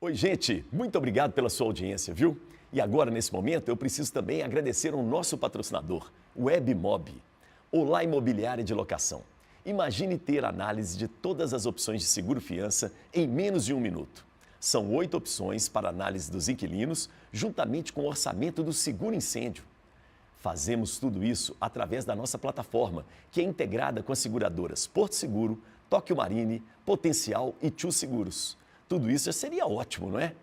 Oi, gente, muito obrigado pela sua audiência, viu? E agora, nesse momento, eu preciso também agradecer ao nosso patrocinador, o WebMob, Olá Imobiliária de Locação. Imagine ter análise de todas as opções de seguro-fiança em menos de 1 minuto. São 8 opções para análise dos inquilinos, juntamente com o orçamento do seguro incêndio. Fazemos tudo isso através da nossa plataforma, que é integrada com as seguradoras Porto Seguro, Tóquio Marine, Potencial e Tchu Seguros. Tudo isso já seria ótimo, não é?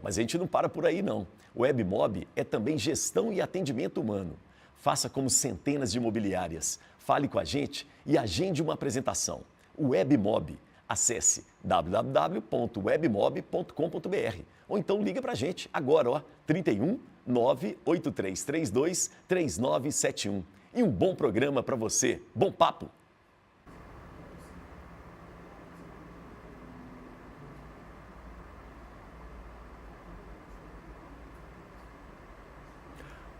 Mas a gente não para por aí não. O WebMob é também gestão e atendimento humano. Faça como centenas de imobiliárias. Fale com a gente e agende uma apresentação. O WebMob. Acesse www.webmob.com.br ou então liga para a gente agora, ó, 31 98332 3971. E um bom programa para você. Bom papo!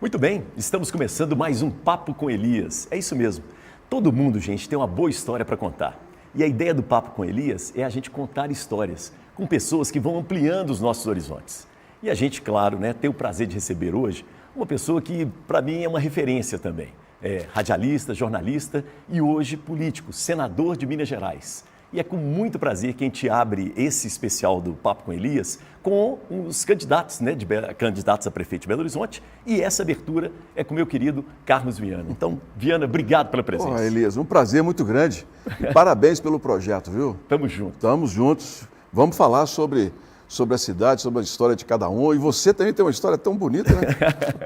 Muito bem, estamos começando mais um Papo com Elias. É isso mesmo. Todo mundo, gente, tem uma boa história para contar. E a ideia do Papo com Elias é a gente contar histórias com pessoas que vão ampliando os nossos horizontes. E a gente, claro, né, tem o prazer de receber hoje uma pessoa que, para mim, é uma referência também. É radialista, jornalista e hoje político, senador de Minas Gerais. E é com muito prazer que a gente abre esse especial do Papo com Elias com os candidatos, né, candidatos a prefeito de Belo Horizonte. E essa abertura é com o meu querido Carlos Viana. Então, Viana, obrigado pela presença. Olá, Elias, um prazer muito grande. Parabéns pelo projeto, viu? Tamo junto. Estamos juntos. Vamos falar sobre a cidade, sobre a história de cada um. E você também tem uma história tão bonita, né?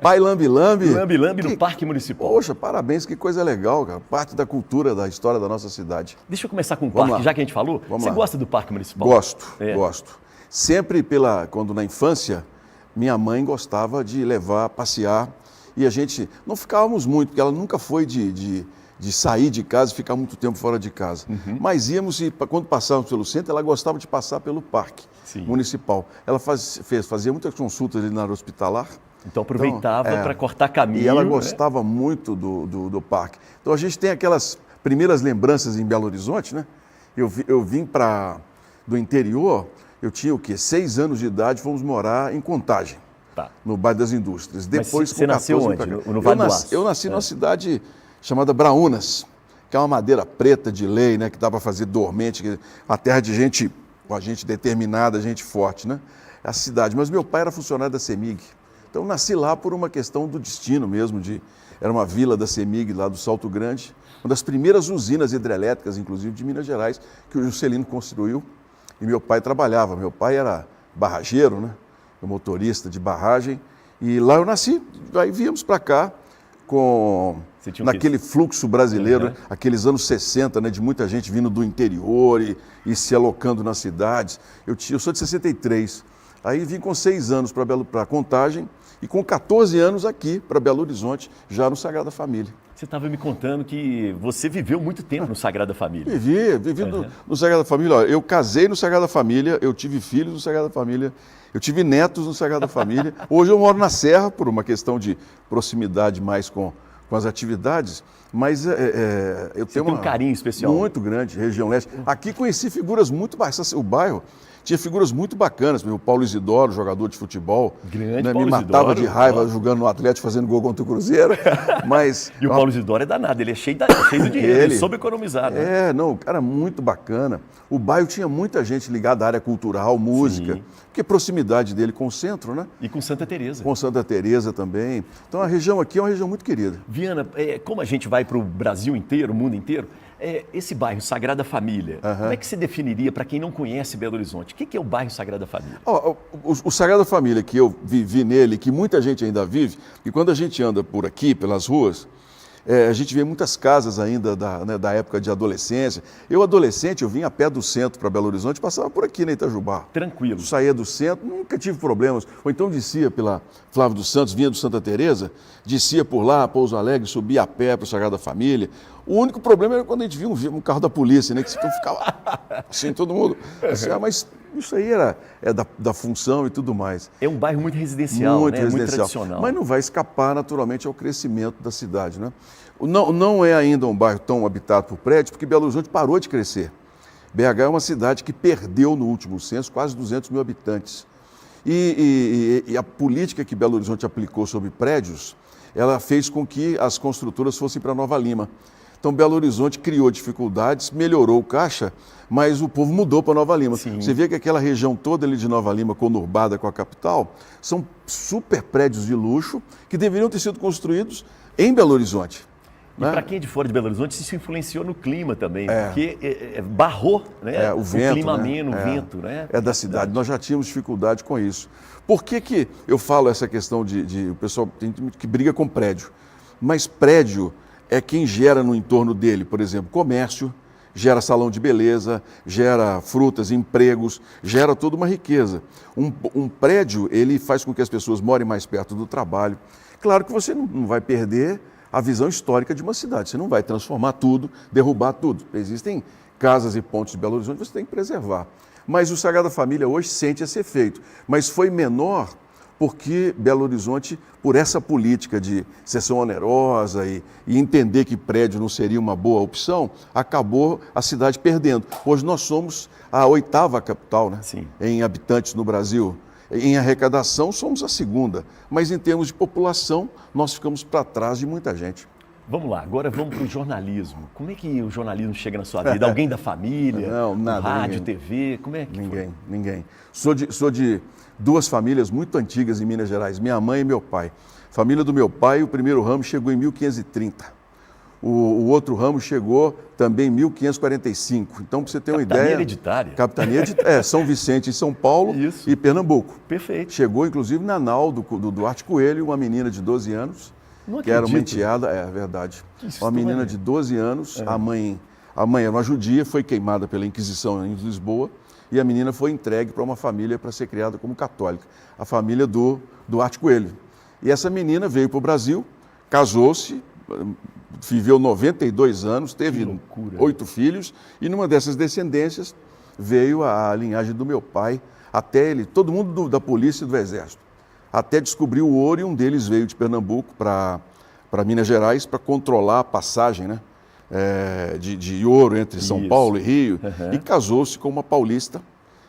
Pai Lambi-Lambi. Lambi-Lambi no Parque Municipal. Poxa, parabéns, que coisa legal, cara. Parte da cultura, da história da nossa cidade. Deixa eu começar com o parque, já que a gente falou. Vamos Você lá. gosta do Parque Municipal? Gosto. Sempre quando na infância, minha mãe gostava de levar, passear. E a gente não ficávamos muito, porque ela nunca foi de sair de casa e ficar muito tempo fora de casa. Mas íamos e quando passávamos pelo centro, ela gostava de passar pelo parque municipal. Ela fazia muitas consultas ali na área hospitalar. Então aproveitava para cortar caminho. E ela gostava muito do parque. Então a gente tem aquelas primeiras lembranças em Belo Horizonte, né? Eu vim do interior, eu tinha o quê? 6 anos de idade, fomos morar em Contagem. Tá. No bairro das Indústrias. Depois, você nasceu onde? No Vale do Aço? Eu nasci numa cidade chamada Braúnas, que é uma madeira preta de lei, né, que dá para fazer dormente, a terra de gente, com a gente determinada, gente forte, né? É a cidade. Mas meu pai era funcionário da CEMIG. Então, eu nasci lá por uma questão do destino mesmo, era uma vila da CEMIG, lá do Salto Grande, uma das primeiras usinas hidrelétricas, inclusive, de Minas Gerais, que o Juscelino construiu, e meu pai trabalhava. Meu pai era barrageiro, né? Motorista de barragem, e lá eu nasci. Aí viemos para cá naquele fluxo brasileiro, aqueles anos 60, né, de muita gente vindo do interior e se alocando nas cidades. Eu sou de 63, aí vim com 6 anos para Contagem e com 14 anos aqui para Belo Horizonte, já no Sagrada Família. Você estava me contando que você viveu muito tempo no Sagrada Família. Vivi no Sagrada Família. Olha, eu casei no Sagrada Família, eu tive filhos no Sagrada Família, eu tive netos no Sagrada Família. Hoje eu moro na Serra, por uma questão de proximidade mais com as atividades, mas eu tenho um carinho especial. Muito grande, região leste. Aqui conheci figuras muito bacanas, o bairro tinha figuras muito bacanas, o Paulo Isidoro, jogador de futebol, grande, né, Paulo me matava Isidoro, de raiva jogando no Atlético, fazendo gol contra o Cruzeiro, mas... E o Paulo Isidoro é danado, ele é cheio do dinheiro, ele soube economizar, né? O cara muito bacana. O bairro tinha muita gente ligada à área cultural, música, porque a proximidade dele com o centro, né? E com Santa Teresa. Com Santa Teresa também. Então a região aqui é uma região muito querida. Viana, como a gente vai para o Brasil inteiro, o mundo inteiro, esse bairro Sagrada Família, como é que você definiria para quem não conhece Belo Horizonte? O que é o bairro Sagrada Família? O Sagrada Família, que eu vivi nele, que muita gente ainda vive, e quando a gente anda por aqui, pelas ruas, a gente vê muitas casas ainda da época de adolescência. Eu, adolescente, eu vinha a pé do centro para Belo Horizonte, passava por aqui na Itajubá. Tranquilo. Saía do centro, nunca tive problemas. Ou então descia pela Flávio dos Santos, vinha do Santa Teresa, descia por lá, Pouso Alegre, subia a pé para o Sagrada Família. O único problema era quando a gente via um carro da polícia, né? Que ficava assim, todo mundo. Assim, mas isso aí é da função e tudo mais. É um bairro muito residencial, muito né? residencial. Muito tradicional. Mas não vai escapar naturalmente ao crescimento da cidade, né? Não é ainda um bairro tão habitado por prédios, porque Belo Horizonte parou de crescer. BH é uma cidade que perdeu no último censo quase 200 mil habitantes. E a política que Belo Horizonte aplicou sobre prédios, ela fez com que as construtoras fossem para Nova Lima. Então, Belo Horizonte criou dificuldades, melhorou o caixa, mas o povo mudou para Nova Lima. Sim. Você vê que aquela região toda ali de Nova Lima, conurbada com a capital, são super prédios de luxo que deveriam ter sido construídos em Belo Horizonte. E para quem é de fora de Belo Horizonte, isso influenciou no clima também, porque barrou, né? O vento, clima ameno, o vento, né? É da cidade. Nós já tínhamos dificuldade com isso. Por que eu falo essa questão de o pessoal tem que briga com prédio? Mas prédio é quem gera no entorno dele, por exemplo, comércio, gera salão de beleza, gera frutas, empregos, gera toda uma riqueza. Um prédio, ele faz com que as pessoas morem mais perto do trabalho. Claro que você não vai perder a visão histórica de uma cidade, você não vai transformar tudo, derrubar tudo. Existem casas e pontes de Belo Horizonte que você tem que preservar. Mas o Sagrada Família hoje sente esse efeito, mas foi menor porque Belo Horizonte, por essa política de cessão onerosa e entender que prédio não seria uma boa opção, acabou a cidade perdendo. Hoje nós somos a 8ª capital, né? Sim. Em habitantes no Brasil. Em arrecadação somos a 2ª, mas em termos de população nós ficamos para trás de muita gente. Vamos lá, agora vamos para o jornalismo. Como é que o jornalismo chega na sua vida? Alguém da família? Não, nada. Rádio, ninguém. TV? Como é que Ninguém. Sou de 2 famílias muito antigas em Minas Gerais, minha mãe e meu pai. Família do meu pai, o primeiro ramo chegou em 1530. O outro ramo chegou também em 1545. Então, para você ter uma ideia... Capitania hereditária. Capitania hereditária. São Vicente em São Paulo Isso. E Pernambuco. Perfeito. Chegou, inclusive, na nau do Duarte Coelho, uma menina de 12 anos, Não que era uma acredito. enteada, é verdade. Que Uma história. menina de 12 anos, a mãe era uma judia, foi queimada pela Inquisição em Lisboa, e a menina foi entregue para uma família para ser criada como católica, a família do Duarte Coelho. E essa menina veio para o Brasil, casou-se, viveu 92 anos, teve 8 filhos, e numa dessas descendências veio a linhagem do meu pai, até ele, todo mundo da polícia e do exército, até descobriu o ouro, e um deles veio de Pernambuco para Minas Gerais para controlar a passagem, né, de ouro entre São Paulo e Rio, e casou-se com uma paulista,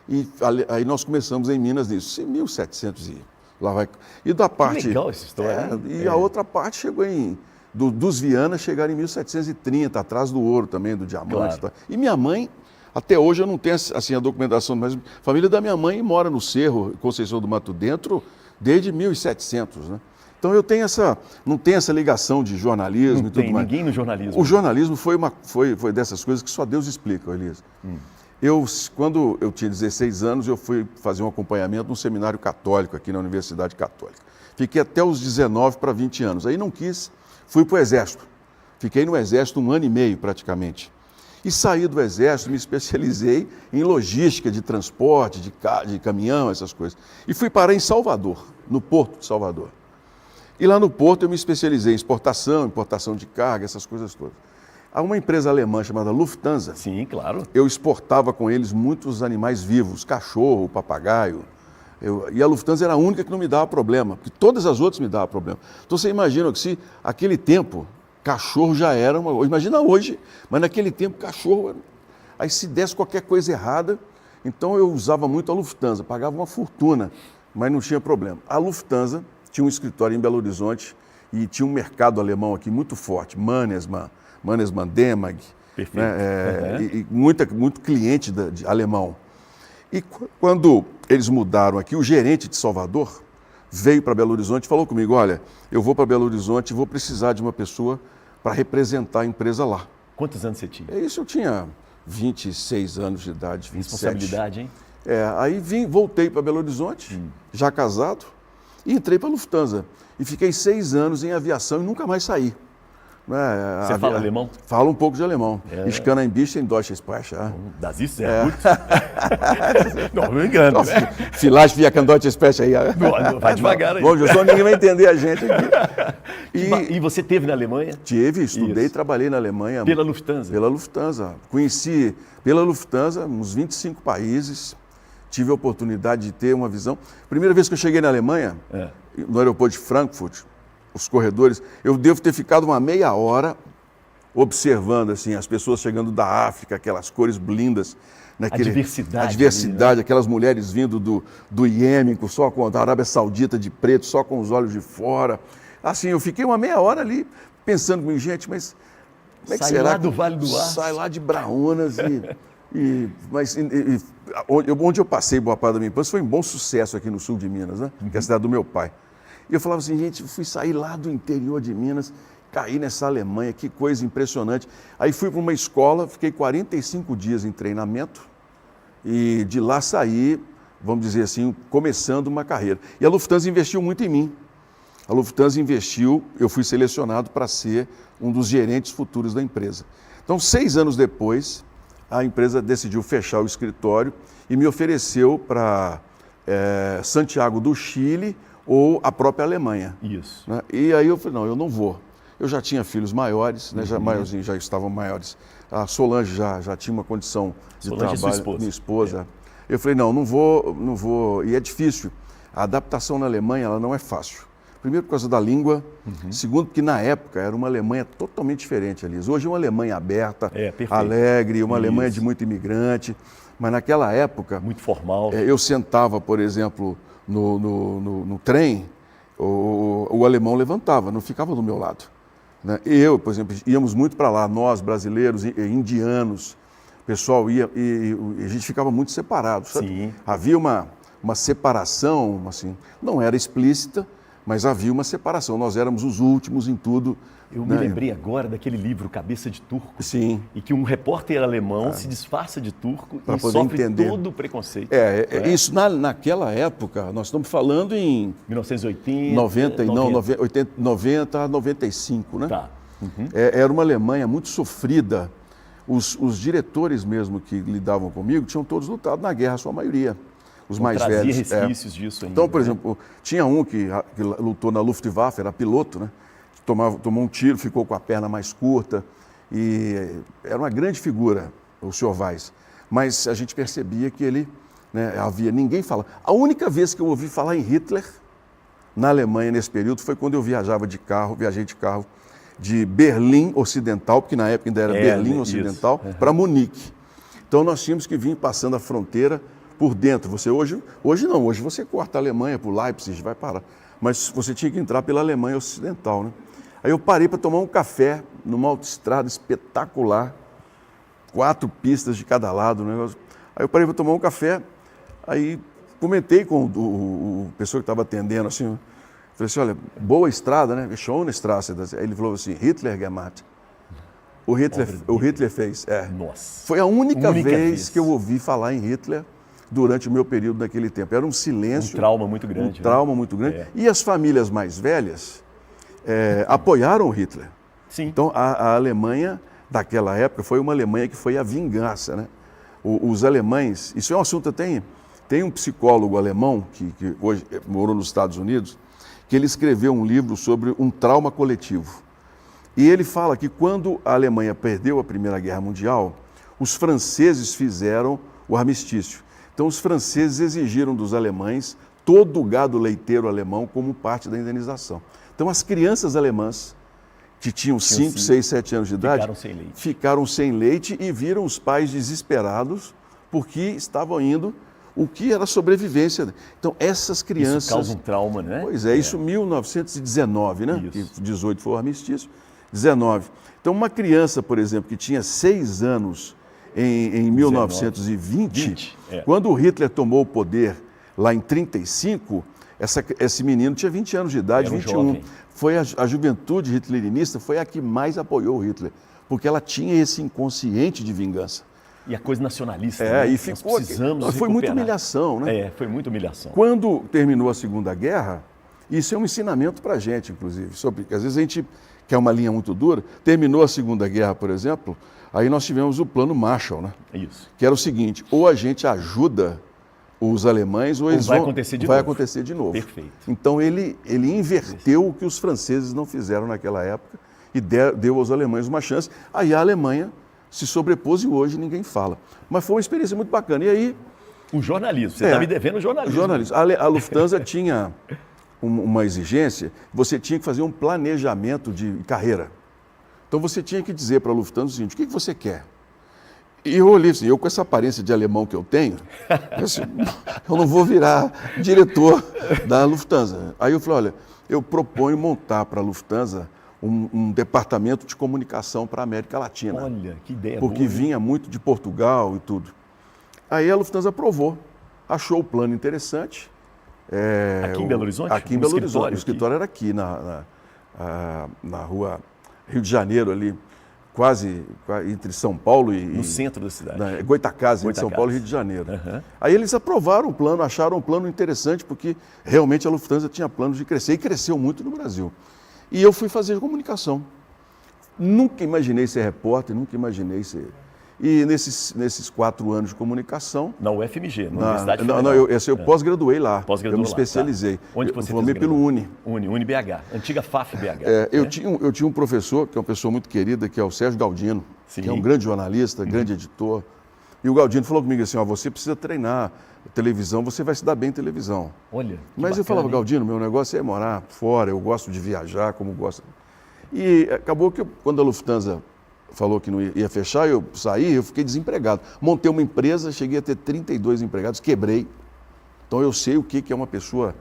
e aí nós começamos em Minas nisso, em 1700 e lá vai. E da parte... Que legal essa história. A outra parte chegou dos Viana chegaram em 1730, atrás do ouro também, do diamante. Claro. E minha mãe, até hoje eu não tenho assim, a documentação, mas a família da minha mãe mora no Cerro, Conceição do Mato Dentro, desde 1700, né? Então eu tenho não tenho essa ligação de jornalismo Não e tudo tem mais. ninguém no jornalismo. O jornalismo foi dessas coisas que só Deus explica, Elias. Quando eu tinha 16 anos, eu fui fazer um acompanhamento num seminário católico aqui na Universidade Católica. Fiquei até os 19 para 20 anos. Aí não quis, fui para o Exército. Fiquei no Exército 1 ano e meio praticamente. E saí do Exército, me especializei em logística de transporte, de caminhão, essas coisas. E fui parar em Salvador, no Porto de Salvador. E lá no Porto eu me especializei em exportação, importação de carga, essas coisas todas. Há uma empresa alemã chamada Lufthansa. Sim, claro. Eu exportava com eles muitos animais vivos, cachorro, papagaio. E a Lufthansa era a única que não me dava problema, porque todas as outras me davam problema. Então você imagina que se aquele tempo, cachorro já era uma... Imagina hoje, mas naquele tempo cachorro era... Aí se desse qualquer coisa errada, então eu usava muito a Lufthansa, pagava uma fortuna, mas não tinha problema. A Lufthansa tinha um escritório em Belo Horizonte e tinha um mercado alemão aqui muito forte, Mannesmann, Demag, né, e muito cliente de alemão. E quando eles mudaram aqui, o gerente de Salvador veio para Belo Horizonte e falou comigo, olha, eu vou para Belo Horizonte e vou precisar de uma pessoa para representar a empresa lá. Quantos anos você tinha? Isso eu tinha 26 anos de idade, 27. Responsabilidade, hein? Aí voltei para Belo Horizonte, já casado, e entrei para a Lufthansa. E fiquei 6 anos em aviação e nunca mais saí. Você fala alemão? Falo um pouco de alemão. Ich kann ein bisschen Deutsch sprechen. Das ist sehr gut. Não me engano, né? Vielleicht wir können Deutsch sprechen. Vai devagar aí. Bom, só ninguém vai entender a gente aqui. E você teve na Alemanha? Estudei e trabalhei na Alemanha. Pela Lufthansa? Pela Lufthansa. Conheci pela Lufthansa uns 25 países. Tive a oportunidade de ter uma visão. Primeira vez que eu cheguei na Alemanha, no aeroporto de Frankfurt, os corredores, eu devo ter ficado uma meia hora observando assim, as pessoas chegando da África, aquelas cores lindas. A diversidade. A diversidade, ali, né? Aquelas mulheres vindo do Iêmen, só com a Arábia Saudita de preto, só com os olhos de fora. Assim, eu fiquei uma meia hora ali pensando comigo, gente, mas como é que será? Sai lá do Vale do Aço. Sai lá de Braúnas onde eu passei boa parte da minha infância foi um bom sucesso aqui no sul de Minas, né? Que é a cidade do meu pai. E eu falava assim, gente, eu fui sair lá do interior de Minas, caí nessa Alemanha, que coisa impressionante. Aí fui para uma escola, fiquei 45 dias em treinamento e de lá saí, vamos dizer assim, começando uma carreira. E a Lufthansa investiu muito em mim. A Lufthansa investiu, eu fui selecionado para ser um dos gerentes futuros da empresa. Então, 6 anos depois, a empresa decidiu fechar o escritório e me ofereceu para Santiago do Chile ou a própria Alemanha. Isso. Né? E aí eu falei, não, eu não vou. Eu já tinha filhos maiores, né? Já estavam maiores. A Solange já tinha uma condição de Solange trabalho. É sua esposa. Minha esposa. Eu falei, não vou. E é difícil. A adaptação na Alemanha ela não é fácil. Primeiro por causa da língua, segundo porque na época era uma Alemanha totalmente diferente, Elias. Hoje é uma Alemanha aberta, alegre, uma Alemanha de muito imigrante, mas naquela época... Muito formal. Eu sentava, por exemplo, no trem, o alemão levantava, não ficava do meu lado. Né? Eu, por exemplo, íamos muito para lá, nós brasileiros, indianos, o pessoal ia e a gente ficava muito separado, sabe? Sim. Havia uma separação, assim, não era explícita, mas havia uma separação, nós éramos os últimos em tudo. Eu me lembrei agora daquele livro, Cabeça de Turco. Sim. E que um repórter alemão se disfarça de turco pra e poder sofre entender todo o preconceito. Isso naquela época, nós estamos falando em... 1980, 90 a 95, né? Tá. Era uma Alemanha muito sofrida. Os diretores mesmo que lidavam comigo tinham todos lutado na guerra, a sua maioria. Os mais velhos. Trazia resquícios disso ainda. Então, por exemplo, tinha um que lutou na Luftwaffe, era piloto, né? Tomou um tiro, ficou com a perna mais curta e era uma grande figura, o senhor Weiss. Mas a gente percebia que ele, né, ninguém fala. A única vez que eu ouvi falar em Hitler na Alemanha nesse período foi quando eu viajei de carro de Berlim Ocidental, porque na época ainda era Berlim Ocidental, para Munique. Então nós tínhamos que vir passando a fronteira por dentro. Hoje não, hoje você corta a Alemanha por Leipzig, vai parar. Mas você tinha que entrar pela Alemanha Ocidental, né? Aí eu parei para tomar um café numa autoestrada espetacular, 4 pistas de cada lado, negócio. Aí eu parei para tomar um café, aí comentei com o pessoa que estava atendendo, assim, falei assim, olha, boa estrada, né? Schöne Straße. Aí ele falou assim, Hitler gemacht. O Hitler fez. Nossa. Foi a única vez que eu ouvi falar em Hitler durante o meu período naquele tempo. Era um silêncio. Um trauma muito grande. Muito grande. E as famílias mais velhas apoiaram o Hitler. Sim. Então, a Alemanha daquela época foi uma Alemanha que foi a vingança, né? Os alemães, isso é um assunto, tem um psicólogo alemão que hoje morou nos Estados Unidos, que ele escreveu um livro sobre um trauma coletivo. E ele fala que quando a Alemanha perdeu a Primeira Guerra Mundial, os franceses fizeram o armistício. Então, os franceses exigiram dos alemães todo o gado leiteiro alemão como parte da indenização. Então, as crianças alemãs, que tinham 5, 6, 7 anos de idade, ficaram sem leite e viram os pais desesperados porque estavam indo o que era sobrevivência. Então, essas crianças... Isso causa um trauma, né? Pois é, isso em 1919, né? Que 18 foi o armistício, 19. Então, uma criança, por exemplo, que tinha 6 anos em 1920, quando o Hitler tomou o poder lá em 35, esse menino tinha 20 anos de idade, 21. Foi a juventude hitlerinista, foi a que mais apoiou o Hitler, porque ela tinha esse inconsciente de vingança. E a coisa nacionalista, né? E ficou, nós precisamos foi muita humilhação, né? Foi muita humilhação. Quando terminou a Segunda Guerra, isso é um ensinamento para a gente, inclusive, porque às vezes a gente quer uma linha muito dura. Terminou a Segunda Guerra, por exemplo, aí nós tivemos o Plano Marshall, né? Isso. Que era o seguinte, ou a gente ajuda os alemães ou eles vai acontecer de novo. Perfeito. Então ele inverteu o que os franceses não fizeram naquela época e deu aos alemães uma chance. Aí a Alemanha se sobrepôs e hoje ninguém fala. Mas foi uma experiência muito bacana. E aí... O jornalismo, você está me devendo jornalismo. A Lufthansa tinha uma exigência, você tinha que fazer um planejamento de carreira. Então você tinha que dizer para a Lufthansa o seguinte: o que você quer? E eu olhei assim, eu com essa aparência de alemão que eu tenho, assim, eu não vou virar diretor da Lufthansa. Aí eu falei, olha, eu proponho montar para a Lufthansa um departamento de comunicação para a América Latina. Olha, que ideia porque boa, vinha muito de Portugal e tudo. Aí a Lufthansa aprovou, achou o plano interessante. Aqui em Belo Horizonte? Aqui em Belo Horizonte. O escritório era aqui, na rua Rio de Janeiro, ali, quase entre São Paulo e... No centro da cidade. Goitacazes, entre São Paulo e Rio de Janeiro. Aí eles aprovaram o plano, acharam um plano interessante, porque realmente a Lufthansa tinha planos de crescer, e cresceu muito no Brasil. E eu fui fazer comunicação. Nunca imaginei ser repórter, nunca imaginei ser... E nesses 4 anos de comunicação... Na UFMG, na Universidade Federal. Não, eu pós-graduei lá. Pós-graduou eu me lá, especializei. Tá. Onde você formei pelo Uni. UniBH, antiga FAF-BH. Eu tinha um professor, que é uma pessoa muito querida, que é o Sérgio Galdino, Sim. que é um grande jornalista, grande editor. E o Galdino falou comigo assim, você precisa treinar televisão, você vai se dar bem em televisão. Olha, Mas bacana, eu falava, hein? Galdino, meu negócio é morar fora, eu gosto de viajar, como gosto. E acabou que quando a Lufthansa falou que não ia fechar, eu saí, eu fiquei desempregado. Montei uma empresa, cheguei a ter 32 empregados, quebrei. Então eu sei o que é uma pessoa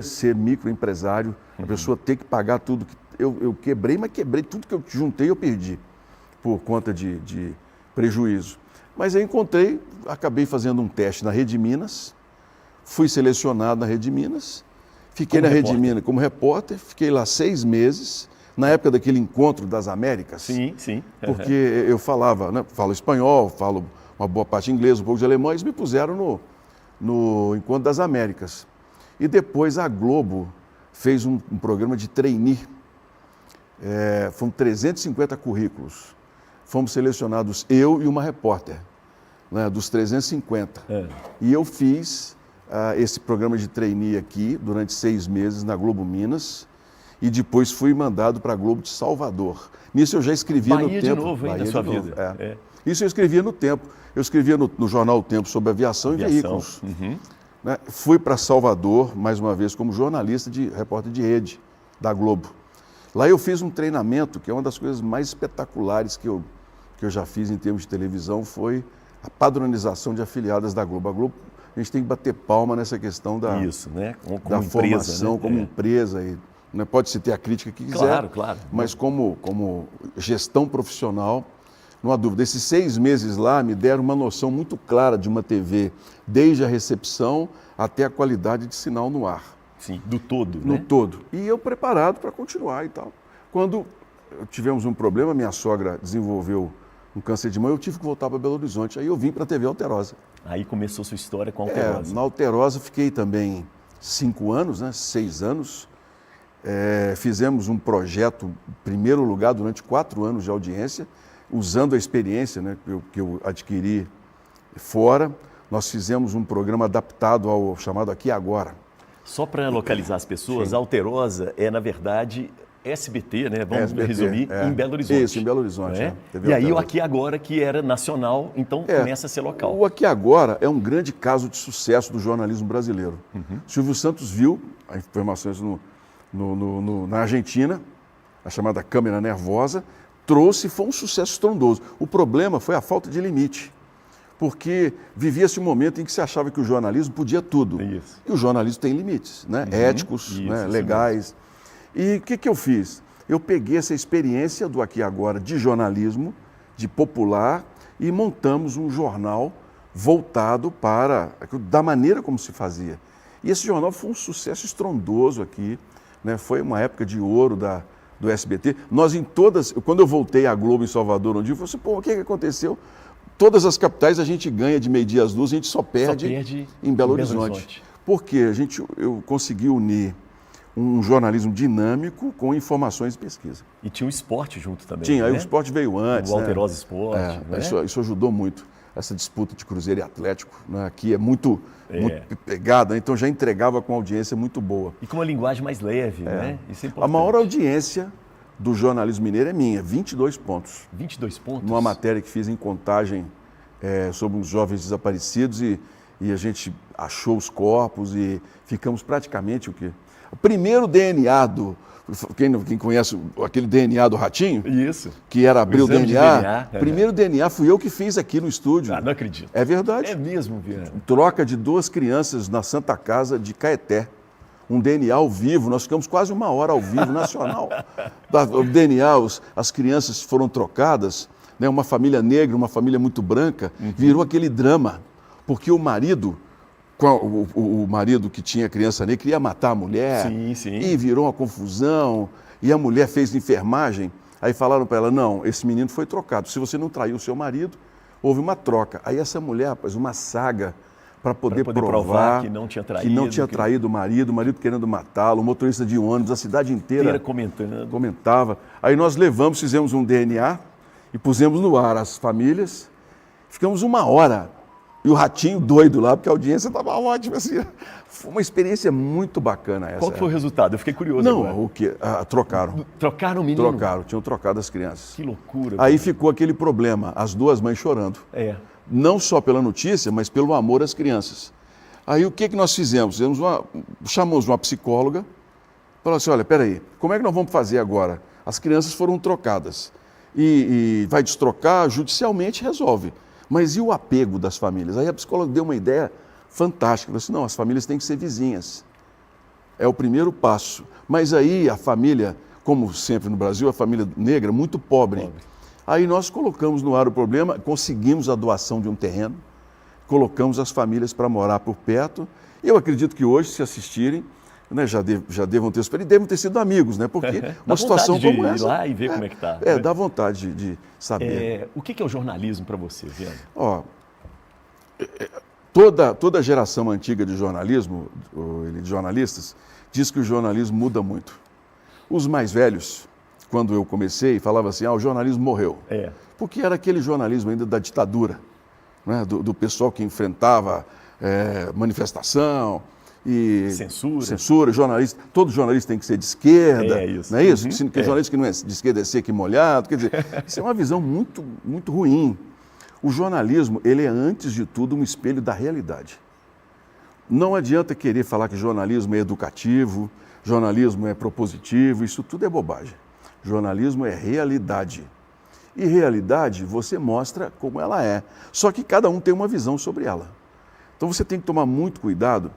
ser microempresário, a pessoa ter que pagar tudo. Eu quebrei, mas quebrei tudo que eu juntei, eu perdi, por conta de prejuízo. Mas eu acabei fazendo um teste na Rede Minas, fui selecionado na Rede Minas, fiquei na Rede Minas como repórter, fiquei lá 6 meses, na época daquele Encontro das Américas. Sim, sim. Porque eu falo espanhol, falo uma boa parte de inglês, um pouco de alemão, eles me puseram no Encontro das Américas. E depois a Globo fez um programa de trainee. Foram 350 currículos. Fomos selecionados eu e uma repórter, né, dos 350. E eu fiz esse programa de trainee aqui durante 6 meses na Globo Minas. E depois fui mandado para a Globo de Salvador. Nisso eu já escrevia no Tempo. De novo, hein, na sua vida. Isso eu escrevia no Tempo. Eu escrevia no jornal O Tempo sobre aviação e veículos. Né? Fui para Salvador, mais uma vez, como jornalista, repórter de rede da Globo. Lá eu fiz um treinamento, que é uma das coisas mais espetaculares que eu já fiz em termos de televisão, foi a padronização de afiliadas da Globo. A Globo, a gente tem que bater palma nessa questão da, Isso, né? Como da empresa, formação, né? como empresa. Né? Pode-se ter a crítica que quiser, claro. Mas como gestão profissional, não há dúvida. Esses 6 meses lá me deram uma noção muito clara de uma TV, desde a recepção até a qualidade de sinal no ar. Sim, do todo, No né? todo. E eu preparado para continuar e tal. Quando tivemos um problema, minha sogra desenvolveu um câncer de mama, eu tive que voltar para Belo Horizonte. Aí eu vim para a TV Alterosa. Aí começou sua história com a Alterosa. Na Alterosa fiquei também 5 anos, né? 6 anos. Fizemos um projeto, em primeiro lugar, durante 4 anos de audiência, usando a experiência, né, que eu adquiri fora. Nós fizemos um programa adaptado ao chamado Aqui e Agora. Só para localizar as pessoas, Sim. a Alterosa é, na verdade, SBT, né? Vamos resumir, em Belo Horizonte. Isso, em Belo Horizonte. Né? TV E aí o Alterosa. Aqui e Agora, que era nacional, então começa a ser local. O Aqui e Agora é um grande caso de sucesso do jornalismo brasileiro. Silvio Santos viu as informações na Argentina, a chamada câmera nervosa, foi um sucesso estrondoso. O problema foi a falta de limite, porque vivia-se um momento em que se achava que o jornalismo podia tudo. Isso. E o jornalismo tem limites, né? Éticos, né? Legais. E o que eu fiz? Eu peguei essa experiência do Aqui e Agora de jornalismo, de popular, e montamos um jornal voltado da maneira como se fazia. E esse jornal foi um sucesso estrondoso aqui, né? Foi uma época de ouro do SBT. Quando eu voltei à Globo em Salvador um dia, eu falei assim, o que aconteceu? Todas as capitais a gente ganha de meio-dia às 2, a gente só perde em Belo Horizonte. Porque eu consegui unir um jornalismo dinâmico com informações e pesquisa. E tinha o esporte junto também. Tinha, aí né? o esporte veio antes. O Alterosa Esporte. Né? Isso ajudou muito, essa disputa de Cruzeiro e Atlético, né? Aqui é muito pegada, então já entregava com audiência muito boa. E com uma linguagem mais leve, né? Isso é importante. A maior audiência do jornalismo mineiro é minha, 22 pontos. 22 pontos? Numa matéria que fiz em Contagem sobre os jovens desaparecidos e a gente achou os corpos e ficamos praticamente O primeiro DNA quem conhece aquele DNA do ratinho? Isso. Que era abrir o DNA. Primeiro DNA, DNA fui eu que fiz aqui no estúdio. Ah, não acredito. É verdade. É mesmo, Viana. Troca de 2 crianças na Santa Casa de Caeté. Um DNA ao vivo, nós ficamos quase 1 hora ao vivo, nacional. O DNA, as crianças foram trocadas, né? Uma família negra, uma família muito branca, virou aquele drama, porque o marido que tinha criança negra queria matar a mulher, sim. E virou uma confusão, e a mulher fez enfermagem, aí falaram para ela, não, esse menino foi trocado, se você não traiu o seu marido, houve uma troca. Aí essa mulher, rapaz, uma saga para poder provar que não tinha traído o marido querendo matá-lo, o motorista de ônibus, a cidade inteira comentava. Aí nós fizemos um DNA e pusemos no ar as famílias, ficamos 1 hora. E o ratinho doido lá, porque a audiência estava ótima. Assim. Foi uma experiência muito bacana essa. Qual que foi o resultado? Eu fiquei curioso agora. Não, o quê? Trocaram. Trocaram o menino? Tinham trocado as crianças. Que loucura. Aí ficou aquele problema, as 2 mães chorando. Não só pela notícia, mas pelo amor às crianças. Aí o que nós fizemos? Chamamos uma psicóloga, falou assim, olha, peraí, como é que nós vamos fazer agora? As crianças foram trocadas. E vai destrocar, judicialmente resolve. Mas e o apego das famílias? Aí a psicóloga deu uma ideia fantástica. Falou assim, não, as famílias têm que ser vizinhas. É o primeiro passo. Mas aí a família, como sempre no Brasil, a família negra, muito pobre. Aí nós colocamos no ar o problema, conseguimos a doação de um terreno, colocamos as famílias para morar por perto. Eu acredito que hoje, se assistirem, né, já devam ter superado, e devem ter sido amigos, né? Porque uma situação como essa... ir lá e ver como é que está. Dá vontade de saber. O que é o jornalismo para você, Viana? Toda a geração antiga de jornalismo, de jornalistas, diz que o jornalismo muda muito. Os mais velhos, quando eu comecei, falavam assim, o jornalismo morreu. Porque era aquele jornalismo ainda da ditadura, né? do pessoal que enfrentava manifestação, e censura, jornalista, todo jornalista tem que ser de esquerda, isso. Não é isso? Porque jornalista que não é de esquerda é seco e molhado, quer dizer, isso é uma visão muito, muito ruim. O jornalismo, ele é antes de tudo um espelho da realidade. Não adianta querer falar que jornalismo é educativo, jornalismo é propositivo, isso tudo é bobagem. Jornalismo é realidade. E realidade você mostra como ela é, só que cada um tem uma visão sobre ela. Então você tem que tomar muito cuidado,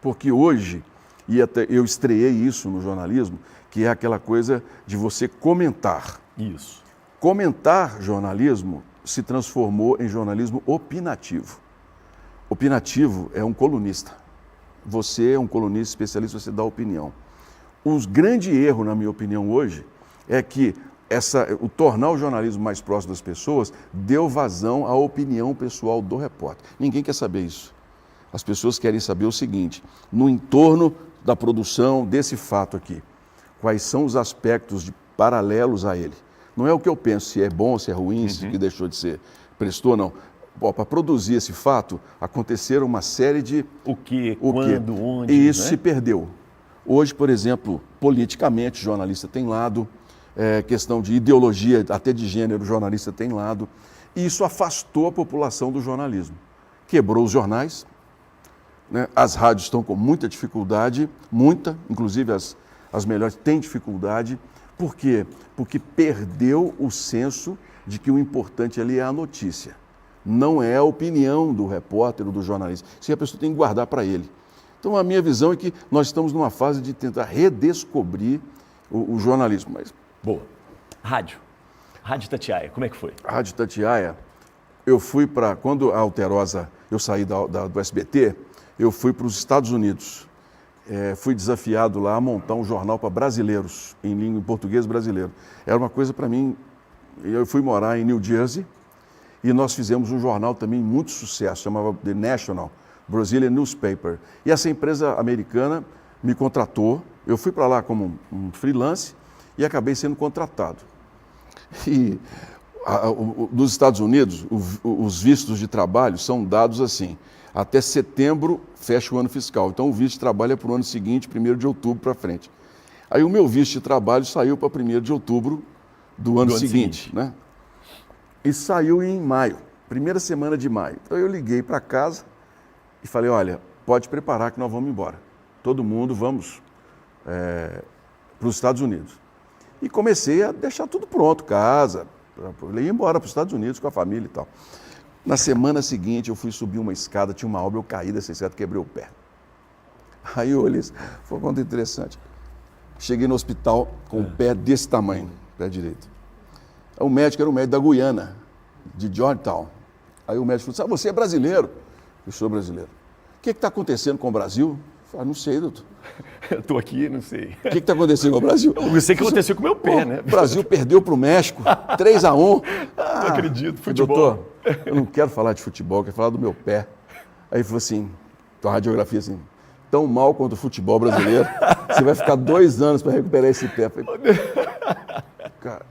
porque hoje, e até eu estreiei isso no jornalismo, que é aquela coisa de você comentar. Isso. Comentar jornalismo se transformou em jornalismo opinativo. Opinativo é um colunista. Você é um colunista especialista, você dá opinião. O grande erro, na minha opinião, hoje, é que o tornar o jornalismo mais próximo das pessoas deu vazão à opinião pessoal do repórter. Ninguém quer saber isso. As pessoas querem saber o seguinte, no entorno da produção desse fato aqui, quais são os aspectos paralelos a ele. Não é o que eu penso, se é bom, se é ruim, se que deixou de ser, prestou, não. Para produzir esse fato, aconteceram uma série de... Quando, onde, e isso se perdeu. Hoje, por exemplo, politicamente, o jornalista tem lado, questão de ideologia, até de gênero, o jornalista tem lado, e isso afastou a população do jornalismo. Quebrou os jornais, né? As rádios estão com muita dificuldade, inclusive as melhores têm dificuldade. Por quê? Porque perdeu o senso de que o importante ali é a notícia. Não é a opinião do repórter ou do jornalista. Isso a pessoa tem que guardar para ele. Então a minha visão é que nós estamos numa fase de tentar redescobrir o jornalismo. Mas... Boa. Rádio Itatiaia, como é que foi? Rádio Itatiaia, eu fui quando a Alterosa, eu saí do SBT, eu fui para os Estados Unidos. Fui desafiado lá a montar um jornal para brasileiros, em português brasileiro. Era uma coisa para mim, eu fui morar em New Jersey e nós fizemos um jornal também muito sucesso, chamava The National Brazilian Newspaper. E essa empresa americana me contratou, eu fui para lá como um freelance e acabei sendo contratado. E nos Estados Unidos, os vistos de trabalho são dados assim, até setembro fecha o ano fiscal. Então o visto de trabalho é para o ano seguinte, 1º de outubro para frente. Aí o meu visto de trabalho saiu para 1º de outubro do ano seguinte, né? E saiu em maio, primeira semana de maio. Então eu liguei para casa e falei, olha, pode preparar que nós vamos embora. Todo mundo, vamos para os Estados Unidos. E comecei a deixar tudo pronto, casa, para ir embora para os Estados Unidos com a família e tal. Na semana seguinte, eu fui subir uma escada, tinha uma obra, eu caí dessa escada, quebrei o pé. Aí eu olhei, foi uma conta interessante. Cheguei no hospital com o pé desse tamanho, pé direito. O médico era um médico da Guiana, de Georgetown. Aí o médico falou, você é brasileiro? Eu sou brasileiro. O que está acontecendo com o Brasil? Eu falei, não sei, doutor. Eu estou aqui, não sei. O que está acontecendo com o Brasil? Eu sei o que aconteceu com o meu pé, né? O Brasil perdeu para o México, 3-1. Não acredito, futebol. Doutor, eu não quero falar de futebol, eu quero falar do meu pé. Aí ele falou assim, a radiografia assim, tão mal quanto o futebol brasileiro, você vai ficar 2 anos para recuperar esse pé. Eu falei, cara,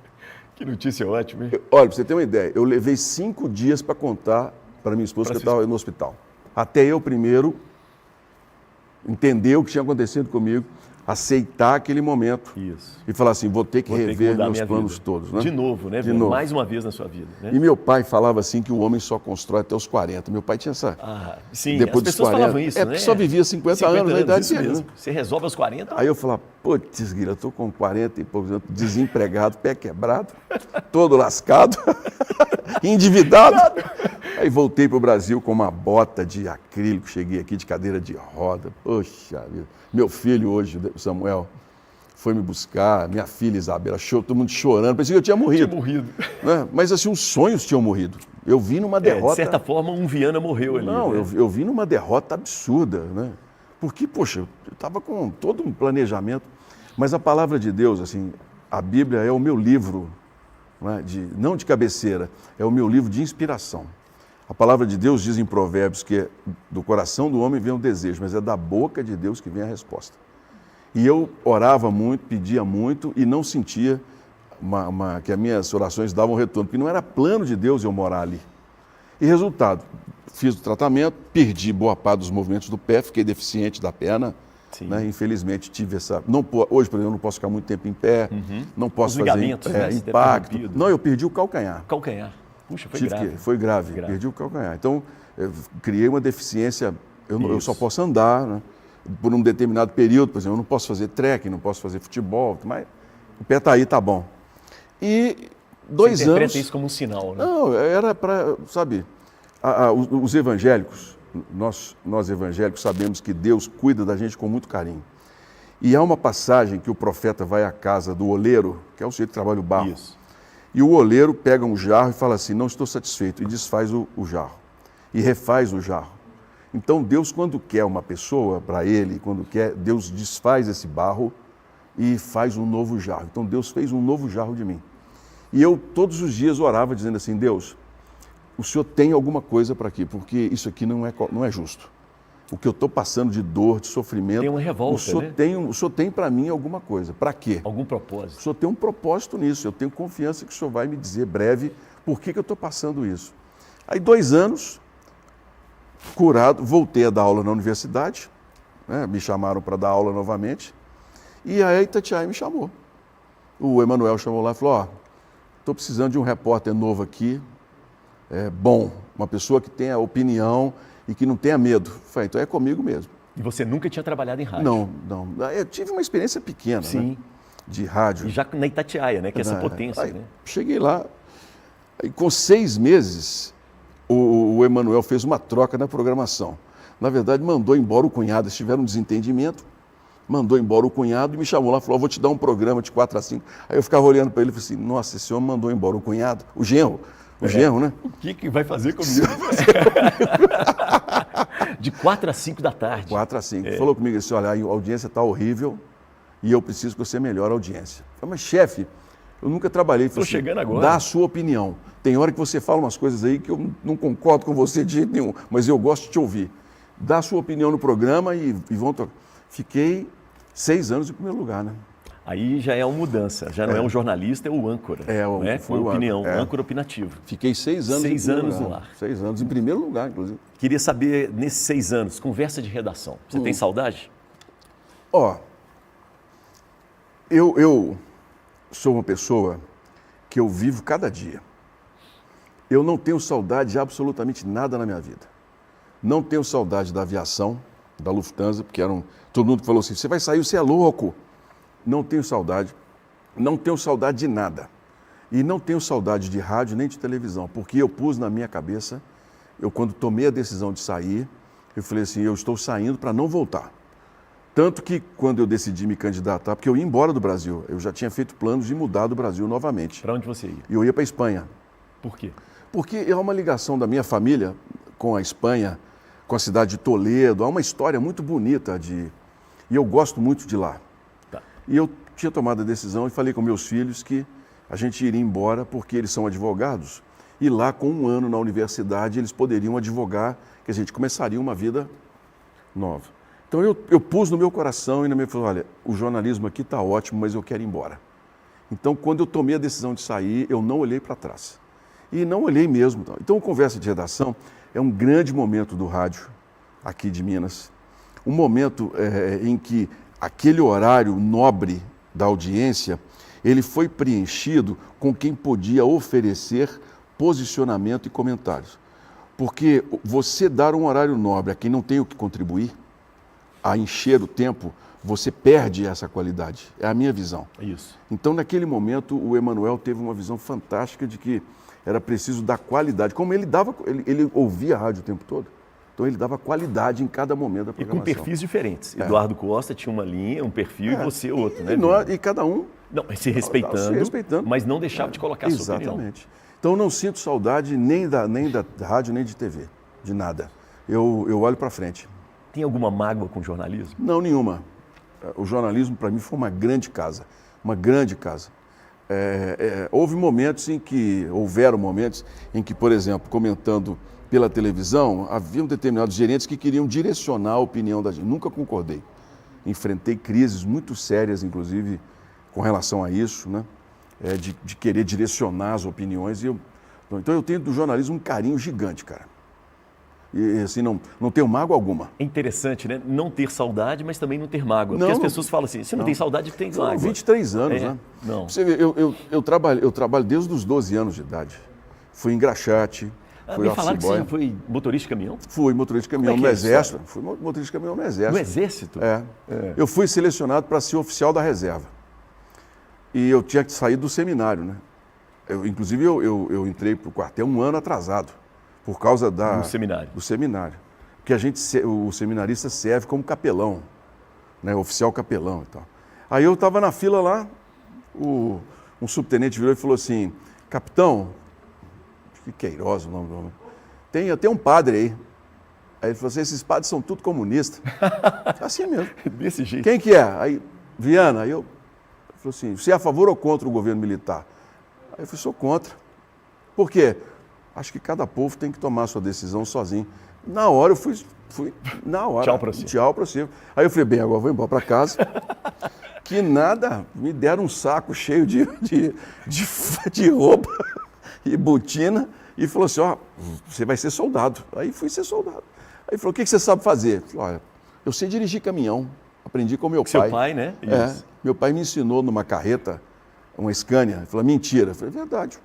que notícia ótima, hein? Olha, para você ter uma ideia, eu levei 5 dias para contar para minha esposa que eu estava no hospital. Até eu primeiro entender o que tinha acontecido comigo, aceitar aquele momento. Isso. E falar assim, vou ter que rever meus planos vida. todos. Né? De novo, né? De novo. Mais uma vez na sua vida. Né? E meu pai falava assim que o homem só constrói até os 40. Meu pai tinha essa... sim, depois as pessoas falavam isso, porque né? só vivia 50 anos na idade dele. Né? Você resolve aos 40? Aí eu falava, putz, Guilherme, eu estou com 40 e poucos anos, desempregado, pé quebrado, todo lascado, endividado. Aí voltei para o Brasil com uma bota de acrílico, cheguei aqui de cadeira de roda. Poxa vida. Meu filho hoje, Samuel, foi me buscar, minha filha Isabela, todo mundo chorando, parecia que eu tinha morrido. Tinha morrido. Né? Mas assim, os sonhos tinham morrido. Eu vi numa derrota... De certa forma, um Viana morreu ali. Não, né? eu vi numa derrota absurda, né? Porque, poxa, eu estava com todo um planejamento. Mas a palavra de Deus, assim, a Bíblia é o meu livro, né? Não de cabeceira, é o meu livro de inspiração. A palavra de Deus diz em Provérbios que do coração do homem vem o desejo, mas é da boca de Deus que vem a resposta. E eu orava muito, pedia muito e não sentia que as minhas orações davam retorno, porque não era plano de Deus eu morar ali. E resultado, fiz o tratamento, perdi boa parte dos movimentos do pé, fiquei deficiente da perna. Né? Infelizmente tive essa... hoje, por exemplo, eu não posso ficar muito tempo em pé, não posso fazer impacto. Não, eu perdi o calcanhar. Calcanhar. Puxa, foi grave. Foi grave, perdi o calcanhar. Então, eu criei uma deficiência, eu só posso andar, né? Por um determinado período, por exemplo, eu não posso fazer trekking, não posso fazer futebol, mas o pé está aí, tá bom. E 2 anos... Você interpreta isso como um sinal, né? Não, era para, sabe, os evangélicos, nós evangélicos sabemos que Deus cuida da gente com muito carinho. E há uma passagem que o profeta vai à casa do oleiro, que é o sujeito que trabalha o barro. Isso. E o oleiro pega um jarro e fala assim, não estou satisfeito, e desfaz o jarro. E refaz o jarro. Então Deus, quando quer uma pessoa para Ele, quando quer, Deus desfaz esse barro e faz um novo jarro. Então Deus fez um novo jarro de mim. E eu todos os dias orava dizendo assim, Deus, o Senhor tem alguma coisa para aqui, porque isso aqui não é justo. O que eu estou passando de dor, de sofrimento, tem uma revolta, o Senhor tem para mim alguma coisa. Para quê? Algum propósito. O Senhor tem um propósito nisso. Eu tenho confiança que o Senhor vai me dizer breve por que eu estou passando isso. Aí 2 anos, curado, voltei a dar aula na universidade, né? Me chamaram para dar aula novamente, e a Itatiaia me chamou. O Emanuel chamou lá e falou, estou precisando de um repórter novo aqui, bom, uma pessoa que tenha opinião e que não tenha medo. Eu falei, então é comigo mesmo. E você nunca tinha trabalhado em rádio? Não. Eu tive uma experiência pequena, né? De rádio. E já na Itatiaia, né? Que é essa potência, aí, né? Cheguei lá, aí, com 6 meses, o Emanuel fez uma troca na programação. Na verdade, mandou embora o cunhado, eles tiveram um desentendimento, mandou embora o cunhado e me chamou lá, falou, vou te dar um programa de 4 a 5. Aí eu ficava olhando para ele e falei assim, nossa, esse homem mandou embora o cunhado, o genro, né? O que vai fazer comigo? De 4 a 5 da tarde. 4 a 5. Falou comigo assim, olha, a audiência está horrível e eu preciso que você melhore a audiência. Eu falei, mas chefe, eu nunca trabalhei. Estou chegando agora. Dá a sua opinião. Tem hora que você fala umas coisas aí que eu não concordo com você de jeito nenhum, mas eu gosto de te ouvir. Dá a sua opinião no programa e vão tocar. Fiquei 6 anos em primeiro lugar, né? Aí já é uma mudança, já não é um jornalista, é o âncora. Foi o opinião, âncora opinativo. Fiquei 6 anos 6 anos no ar. 6 anos, em primeiro lugar, inclusive. Queria saber, nesses 6 anos, conversa de redação, você tem saudade? Eu sou uma pessoa que eu vivo cada dia. Eu não tenho saudade de absolutamente nada na minha vida. Não tenho saudade da aviação, da Lufthansa, porque todo mundo falou assim, você vai sair, você é louco. Não tenho saudade. Não tenho saudade de nada. E não tenho saudade de rádio nem de televisão, porque eu pus na minha cabeça, quando tomei a decisão de sair, eu falei assim, eu estou saindo para não voltar. Tanto que quando eu decidi me candidatar, porque eu ia embora do Brasil, eu já tinha feito planos de mudar do Brasil novamente. Para onde você ia? E eu ia para a Espanha. Por quê? Porque é uma ligação da minha família com a Espanha, com a cidade de Toledo, há uma história muito bonita e eu gosto muito de lá. Tá. E eu tinha tomado a decisão e falei com meus filhos que a gente iria embora porque eles são advogados e lá com 1 ano na universidade eles poderiam advogar, que a gente começaria uma vida nova. Então eu pus no meu coração e na minha falei, olha, o jornalismo aqui está ótimo, mas eu quero ir embora. Então quando eu tomei a decisão de sair, eu não olhei para trás. E não olhei mesmo. Então, Conversa de Redação é um grande momento do rádio aqui de Minas. Um momento em que aquele horário nobre da audiência, ele foi preenchido com quem podia oferecer posicionamento e comentários. Porque você dar um horário nobre a quem não tem o que contribuir, a encher o tempo, você perde essa qualidade. É a minha visão. Isso. Então, naquele momento, o Emanuel teve uma visão fantástica de que era preciso dar qualidade. Como ele ouvia a rádio o tempo todo, então ele dava qualidade em cada momento da programação. E com perfis diferentes. Eduardo Costa tinha uma linha, um perfil e você outro, né? E cada um... Não, se respeitando, mas não deixava de colocar a sua opinião. Exatamente. Então não sinto saudade nem da rádio, nem de TV, de nada. Eu olho para frente. Tem alguma mágoa com o jornalismo? Não, nenhuma. O jornalismo para mim foi uma grande casa, uma grande casa. Houveram momentos em que, por exemplo, comentando pela televisão, haviam determinados gerentes que queriam direcionar a opinião da gente. Nunca concordei. Enfrentei crises muito sérias, inclusive, com relação a isso, né? De querer direcionar as opiniões. Então eu tenho do jornalismo um carinho gigante, cara. E assim, não tenho mágoa alguma. É interessante, né? Não ter saudade, mas também não ter mágoa. Porque as pessoas falam assim, se não tem saudade, tem mágoa. São 23 anos, né? Não. Você vê, eu trabalho desde os 12 anos de idade. Fui engraxate, fui me falaram que você já foi motorista de caminhão? Fui motorista de caminhão no Exército. Fui motorista de caminhão no Exército. No Exército? Eu fui selecionado para ser oficial da reserva. E eu tinha que sair do seminário, né? Inclusive, eu entrei para o quartel 1 ano atrasado. Por causa do seminário. Porque o seminarista serve como capelão, né? Oficial capelão e tal. Aí eu estava na fila lá, um subtenente virou e falou assim, capitão, que Queiroz o nome do homem, tem um padre aí. Aí ele falou assim, esses padres são tudo comunistas. Assim mesmo. Desse jeito. Quem que é? Aí, Viana, ele falou assim, você é a favor ou contra o governo militar? Aí eu falei, sou contra. Por quê? Acho que cada povo tem que tomar a sua decisão sozinho. Na hora eu fui na hora. Tchau para você. Tchau para você. Aí eu falei, bem, agora vou embora para casa. Que nada, me deram um saco cheio de roupa e botina e falou assim, você vai ser soldado. Aí fui ser soldado. Aí falou, o que você sabe fazer? Eu falei, olha, eu sei dirigir caminhão. Aprendi com meu pai. Seu pai, né? Isso. Meu pai me ensinou numa carreta, uma Scania. Ele falou, mentira. Eu falei, verdade.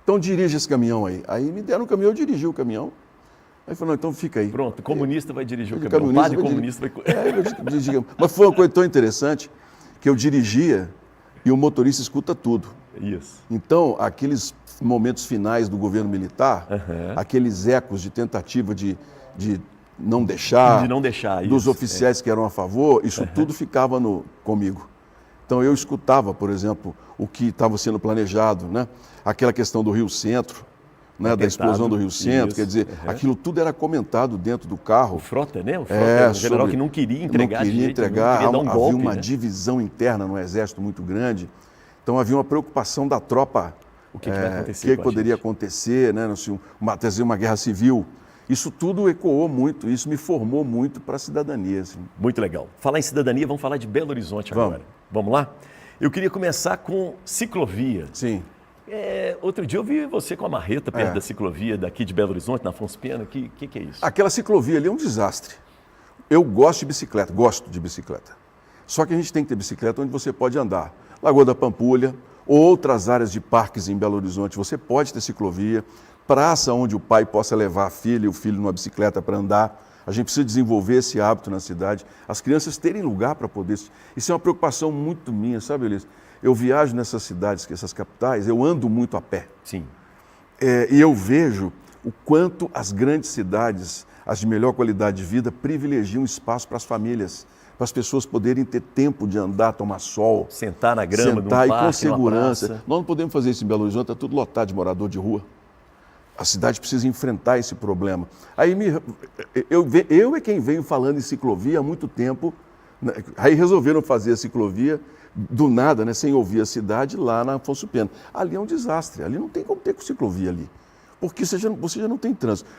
Então dirige esse caminhão aí. Aí me deram um caminhão, eu dirigi o caminhão. Aí falou, então fica aí. Pronto, comunista vai dirigir o caminhão. Padre comunista vai... eu dirigi. Mas foi uma coisa tão interessante que eu dirigia e o motorista escuta tudo. Isso. Então, aqueles momentos finais do governo militar, aqueles ecos de tentativa de não deixar, dos isso, oficiais que eram a favor, isso tudo ficava comigo. Então eu escutava, por exemplo, o que estava sendo planejado, né? Aquela questão do Rio Centro, né? Da explosão do Rio Centro, quer dizer, aquilo tudo era comentado dentro do carro. O Frota, né? O Frota, o general que não queria entregar. Não queria entregar, não queria dar havia uma divisão interna no Exército muito grande. Então havia uma preocupação da tropa, o que vai acontecer, o que poderia acontecer, né? Trazer uma guerra civil. Isso tudo ecoou muito, isso me formou muito para a cidadania. Assim. Muito legal. Falar em cidadania, vamos falar de Belo Horizonte agora. Vamos lá? Eu queria começar com ciclovia. Sim. Outro dia eu vi você com a marreta perto da ciclovia daqui de Belo Horizonte, na Afonso Pena. O que é isso? Aquela ciclovia ali é um desastre. Eu gosto de bicicleta. Só que a gente tem que ter bicicleta onde você pode andar. Lagoa da Pampulha, outras áreas de parques em Belo Horizonte, você pode ter ciclovia. Praça onde o pai possa levar a filha e o filho numa bicicleta para andar. A gente precisa desenvolver esse hábito na cidade, as crianças terem lugar para poder... Isso é uma preocupação muito minha, sabe, Elias? Eu viajo nessas cidades, essas capitais, eu ando muito a pé. Sim. E eu vejo o quanto as grandes cidades, as de melhor qualidade de vida, privilegiam espaço para as famílias, para as pessoas poderem ter tempo de andar, tomar sol. Sentar na grama, sentar num parque, e com segurança. praça. Nós não podemos fazer isso em Belo Horizonte, está tudo lotado de morador de rua. A cidade precisa enfrentar esse problema. Aí eu é quem venho falando em ciclovia há muito tempo. Né? Aí resolveram fazer a ciclovia do nada, né? Sem ouvir a cidade, lá na Afonso Pena. Ali é um desastre, ali não tem como ter ciclovia ali. Porque você já não tem trânsito.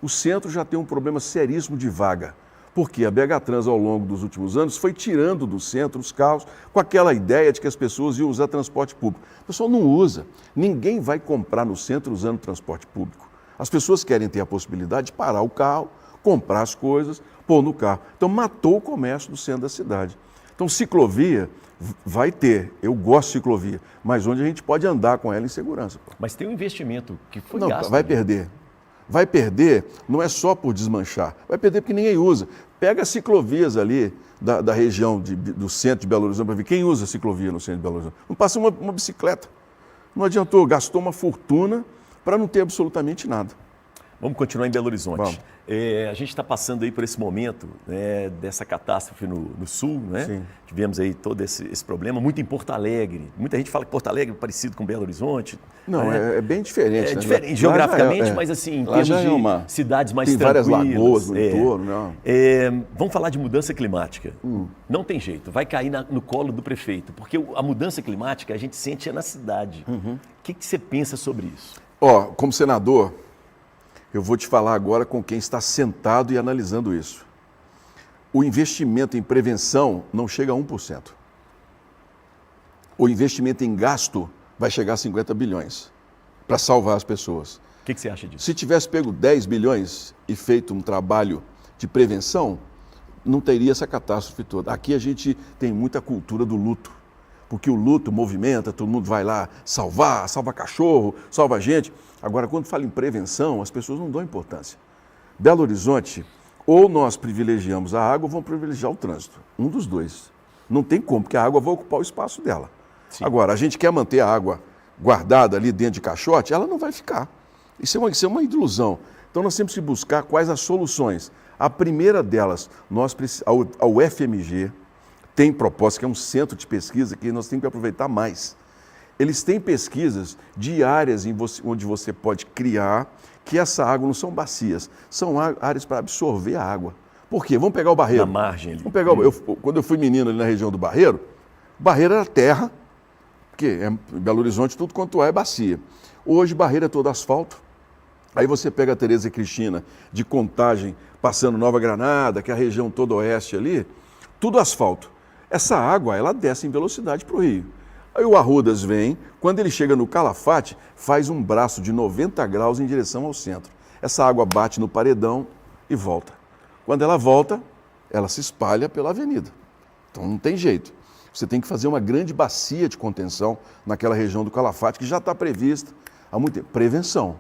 O centro já tem um problema seríssimo de vaga. Porque a BH Trans, ao longo dos últimos anos, foi tirando do centro os carros com aquela ideia de que as pessoas iam usar transporte público. O pessoal não usa. Ninguém vai comprar no centro usando transporte público. As pessoas querem ter a possibilidade de parar o carro, comprar as coisas, pôr no carro. Então, matou o comércio do centro da cidade. Então, ciclovia vai ter. Eu gosto de ciclovia, mas onde a gente pode andar com ela em segurança. Mas tem um investimento que foi não, gasto. Vai perder. Vai perder, não é só por desmanchar, vai perder porque ninguém usa. Pega as ciclovias ali da região do centro de Belo Horizonte para ver quem usa ciclovia no centro de Belo Horizonte. Não passa uma bicicleta. Não adiantou, gastou uma fortuna para não ter absolutamente nada. Vamos continuar em Belo Horizonte. Vamos. A gente está passando aí por esse momento, né, dessa catástrofe no sul, né? Sim. Tivemos aí todo esse problema, muito em Porto Alegre. Muita gente fala que Porto Alegre é parecido com Belo Horizonte. Não, né? é bem diferente. É né? diferente geograficamente, mas assim, em termos de cidades mais tem tranquilas. Tem várias lagoas no entorno. Não. Vamos falar de mudança climática. Não tem jeito, vai cair no colo do prefeito, porque a mudança climática a gente sente na cidade. O que você pensa sobre isso? Como senador, eu vou te falar agora com quem está sentado e analisando isso. O investimento em prevenção não chega a 1%. O investimento em gasto vai chegar a 50 bilhões para salvar as pessoas. O que você acha disso? Se tivesse pego 10 bilhões e feito um trabalho de prevenção, não teria essa catástrofe toda. Aqui a gente tem muita cultura do luto, porque o luto movimenta, todo mundo vai lá salva cachorro, salva gente. Agora, quando fala em prevenção, as pessoas não dão importância. Belo Horizonte, ou nós privilegiamos a água ou vamos privilegiar o trânsito. Um dos dois. Não tem como, porque a água vai ocupar o espaço dela. Sim. Agora, a gente quer manter a água guardada ali dentro de caixote, ela não vai ficar. Isso é uma ilusão. Então, nós temos que buscar quais as soluções. A primeira delas, a UFMG tem proposta, que é um centro de pesquisa que nós temos que aproveitar mais. Eles têm pesquisas de áreas onde você pode criar, que essa água não são bacias, são áreas para absorver a água. Por quê? Vamos pegar o Barreiro. Na margem ali. Vamos pegar quando eu fui menino ali na região do Barreiro era terra, porque em Belo Horizonte tudo quanto é bacia. Hoje Barreiro é todo asfalto. Aí você pega a Tereza e Cristina de Contagem, passando Nova Granada, que é a região toda oeste ali, tudo asfalto. Essa água, ela desce em velocidade para o rio. Aí o Arrudas vem, quando ele chega no Calafate, faz um braço de 90 graus em direção ao centro. Essa água bate no paredão e volta. Quando ela volta, ela se espalha pela avenida. Então não tem jeito. Você tem que fazer uma grande bacia de contenção naquela região do Calafate, que já está prevista há muito tempo. Prevenção.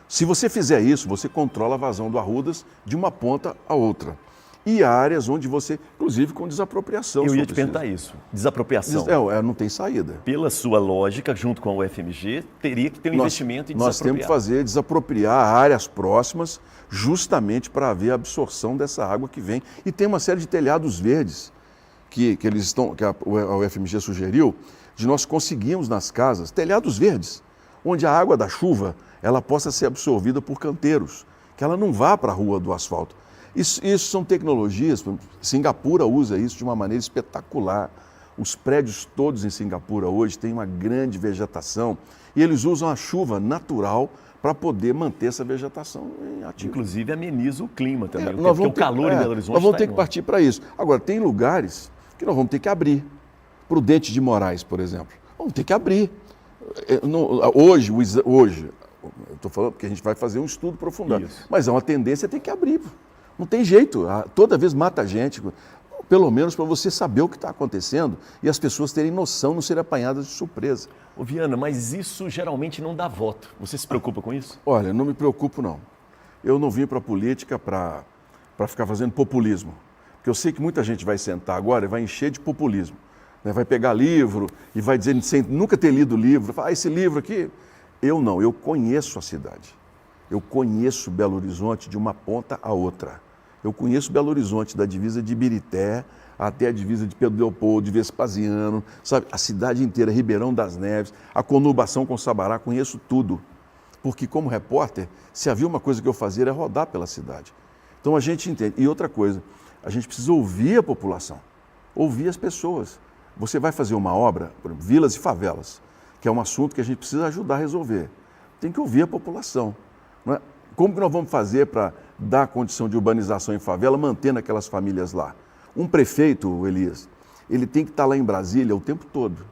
Se você fizer isso, você controla a vazão do Arrudas de uma ponta a outra. E áreas onde você, inclusive com desapropriação. Eu ia te perguntar isso. Desapropriação. Não tem saída. Pela sua lógica, junto com a UFMG, teria que ter um investimento em desapropriar. Nós temos que fazer desapropriar áreas próximas, justamente para haver a absorção dessa água que vem. E tem uma série de telhados verdes que a UFMG sugeriu, de nós conseguirmos nas casas telhados verdes, onde a água da chuva ela possa ser absorvida por canteiros, que ela não vá para a rua do asfalto. Isso são tecnologias, Singapura usa isso de uma maneira espetacular. Os prédios todos em Singapura hoje têm uma grande vegetação e eles usam a chuva natural para poder manter essa vegetação ativa. Inclusive ameniza o clima também, porque o calor em Belo Horizonte. Nós vamos ter que partir para isso. Agora, tem lugares que nós vamos ter que abrir. Prudente de Moraes, por exemplo. Vamos ter que abrir. Hoje, eu estou falando porque a gente vai fazer um estudo aprofundado, mas é uma tendência a ter que abrir. Não tem jeito, toda vez mata gente, pelo menos para você saber o que está acontecendo e as pessoas terem noção, não serem apanhadas de surpresa. Ô Viana, mas isso geralmente não dá voto. Você se preocupa com isso? Olha, não me preocupo não. Eu não vim para a política para para ficar fazendo populismo. Porque eu sei que muita gente vai sentar agora e vai encher de populismo. Né? Vai pegar livro e vai dizer, sem nunca ter lido o livro, fala, esse livro aqui... Eu não, eu conheço a cidade. Eu conheço Belo Horizonte de uma ponta a outra. Eu conheço Belo Horizonte da divisa de Ibirité até a divisa de Pedro Leopoldo, de Vespasiano, sabe? A cidade inteira, Ribeirão das Neves, a conurbação com Sabará, conheço tudo. Porque como repórter, se havia uma coisa que eu fazia era rodar pela cidade. Então a gente entende. E outra coisa, a gente precisa ouvir a população, ouvir as pessoas. Você vai fazer uma obra, por exemplo, vilas e favelas, que é um assunto que a gente precisa ajudar a resolver. Tem que ouvir a população. Não é? Como que nós vamos fazer para dar condição de urbanização em favela, mantendo aquelas famílias lá? Um prefeito, Elias, ele tem que estar lá em Brasília o tempo todo.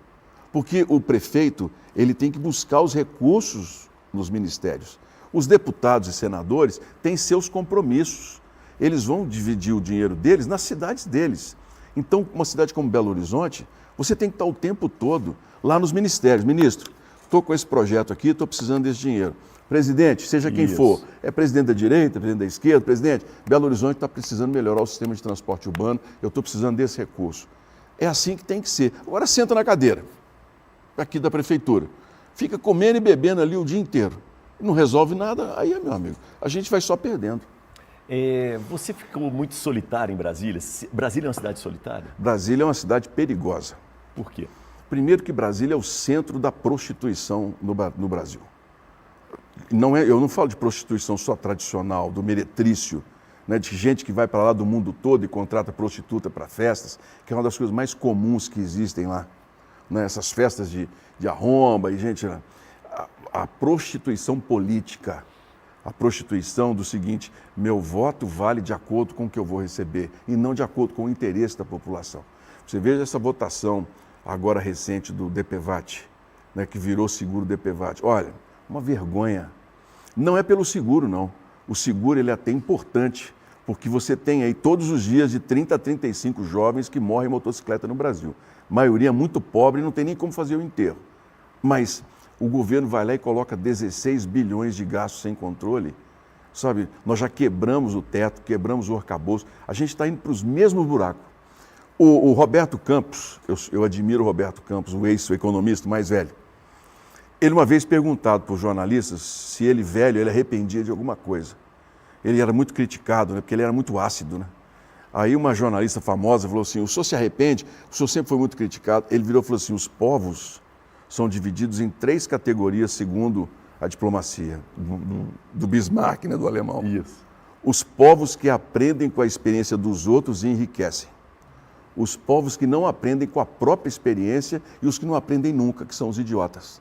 Porque o prefeito, ele tem que buscar os recursos nos ministérios. Os deputados e senadores têm seus compromissos. Eles vão dividir o dinheiro deles nas cidades deles. Então, uma cidade como Belo Horizonte, você tem que estar o tempo todo lá nos ministérios. Ministro, estou com esse projeto aqui, estou precisando desse dinheiro. Presidente, seja quem for, é presidente da direita, presidente da esquerda, presidente, Belo Horizonte está precisando melhorar o sistema de transporte urbano, eu estou precisando desse recurso. É assim que tem que ser. Agora senta na cadeira, aqui da prefeitura, fica comendo e bebendo ali o dia inteiro, não resolve nada, aí, meu amigo, a gente vai só perdendo. Você ficou muito solitário em Brasília? Brasília é uma cidade solitária? Brasília é uma cidade perigosa. Por quê? Primeiro que Brasília é o centro da prostituição no Brasil. Não é, eu não falo de prostituição só tradicional, do meretrício, né, de gente que vai para lá do mundo todo e contrata prostituta para festas, que é uma das coisas mais comuns que existem lá. Né, essas festas de arromba e gente... A prostituição política, a prostituição do seguinte, meu voto vale de acordo com o que eu vou receber e não de acordo com o interesse da população. Você veja essa votação agora recente do DPVAT, né, que virou seguro DPVAT. Olha, uma vergonha. Não é pelo seguro, não. O seguro ele é até importante, porque você tem aí todos os dias de 30 a 35 jovens que morrem em motocicleta no Brasil. A maioria muito pobre, não tem nem como fazer o enterro. Mas o governo vai lá e coloca 16 bilhões de gastos sem controle. Sabe, nós já quebramos o teto, quebramos o arcabouço, a gente está indo para os mesmos buracos. O Roberto Campos, eu admiro o Roberto Campos, o ex-economista mais velho. Ele uma vez perguntado por jornalistas se ele velho, ele arrependia de alguma coisa. Ele era muito criticado, né, porque ele era muito ácido. Né? Aí uma jornalista famosa falou assim, o senhor se arrepende? O senhor sempre foi muito criticado. Ele virou e falou assim, os povos são divididos em 3 categorias segundo a diplomacia do Bismarck, né, do alemão. Isso. Os povos que aprendem com a experiência dos outros e enriquecem. Os povos que não aprendem com a própria experiência e os que não aprendem nunca, que são os idiotas.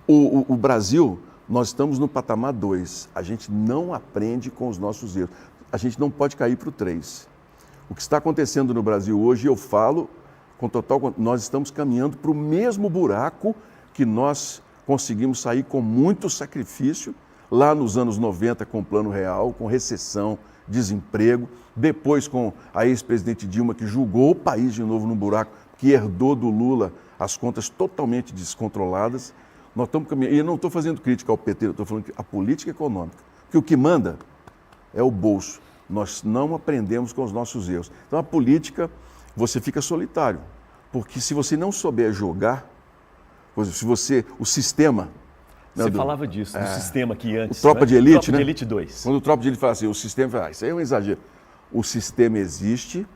O Brasil, nós estamos no patamar 2. A gente não aprende com os nossos erros. A gente não pode cair para o 3. O que está acontecendo no Brasil hoje, eu falo com total... Nós estamos caminhando para o mesmo buraco que nós conseguimos sair com muito sacrifício lá nos anos 90 com o Plano Real, com recessão, desemprego, depois com a ex-presidente Dilma que julgou o país de novo no buraco, que herdou do Lula as contas totalmente descontroladas. Nós estamos caminhando, e eu não estou fazendo crítica ao PT, eu estou falando que a política econômica, porque o que manda é o bolso. Nós não aprendemos com os nossos erros. Então a política, você fica solitário, porque se você não souber jogar, se você, o sistema... Você falava disso, do sistema que antes... O Tropa de Elite, Tropa né? de Elite 2. Quando o Tropa de Elite fala assim, o sistema fala, isso aí é um exagero. O sistema existe,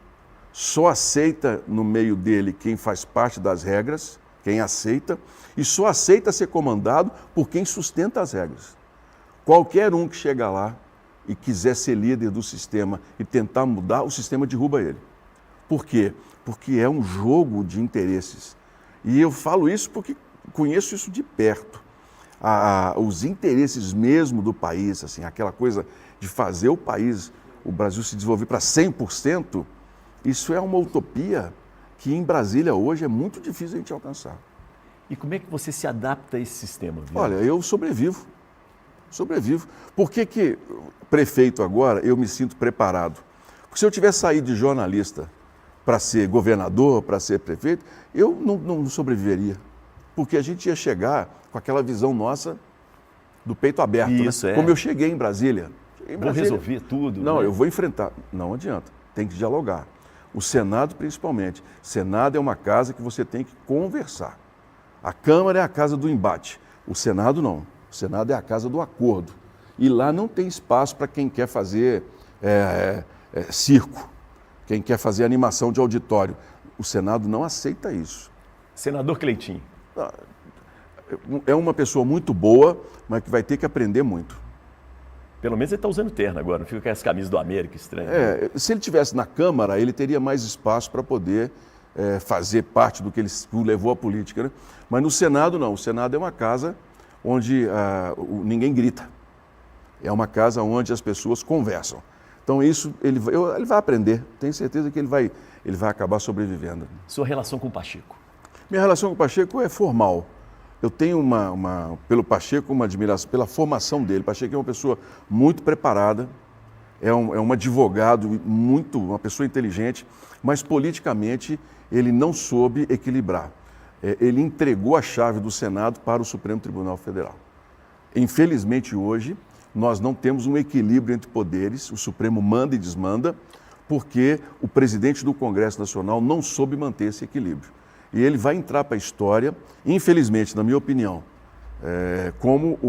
só aceita no meio dele quem faz parte das regras, quem aceita, e só aceita ser comandado por quem sustenta as regras. Qualquer um que chega lá e quiser ser líder do sistema e tentar mudar, o sistema derruba ele. Por quê? Porque é um jogo de interesses. E eu falo isso porque conheço isso de perto. Os interesses mesmo do país, assim, aquela coisa de fazer o país, o Brasil se desenvolver para 100%, isso é uma utopia que em Brasília hoje é muito difícil a gente alcançar. E como é que você se adapta a esse sistema, Viana? Olha, eu sobrevivo. Por que prefeito agora eu me sinto preparado? Porque se eu tivesse saído de jornalista para ser governador, para ser prefeito, eu não sobreviveria. Porque a gente ia chegar com aquela visão nossa do peito aberto. Isso, né? é. Como eu cheguei em Brasília. Vou resolver tudo. Não, né? eu vou enfrentar. Não adianta, tem que dialogar. O Senado, principalmente. Senado é uma casa que você tem que conversar. A Câmara é a casa do embate. O Senado não. O Senado é a casa do acordo. E lá não tem espaço para quem quer fazer circo, quem quer fazer animação de auditório. O Senado não aceita isso. Senador Cleitinho. É uma pessoa muito boa, mas que vai ter que aprender muito. Pelo menos ele está usando terno agora, não fica com as camisas do América estranho. Se ele estivesse na Câmara, ele teria mais espaço para poder fazer parte do que ele o levou à política. Né? Mas no Senado, não. O Senado é uma casa onde ninguém grita. É uma casa onde as pessoas conversam. Então isso ele vai aprender. Tenho certeza que ele vai acabar sobrevivendo. Sua relação com o Pacheco? Minha relação com o Pacheco é formal. Eu tenho pelo Pacheco uma admiração pela formação dele. O Pacheco é uma pessoa muito preparada, é um advogado uma pessoa inteligente, mas politicamente ele não soube equilibrar. Ele entregou a chave do Senado para o Supremo Tribunal Federal. Infelizmente hoje nós não temos um equilíbrio entre poderes, o Supremo manda e desmanda, porque o presidente do Congresso Nacional não soube manter esse equilíbrio. E ele vai entrar para a história, infelizmente, na minha opinião, como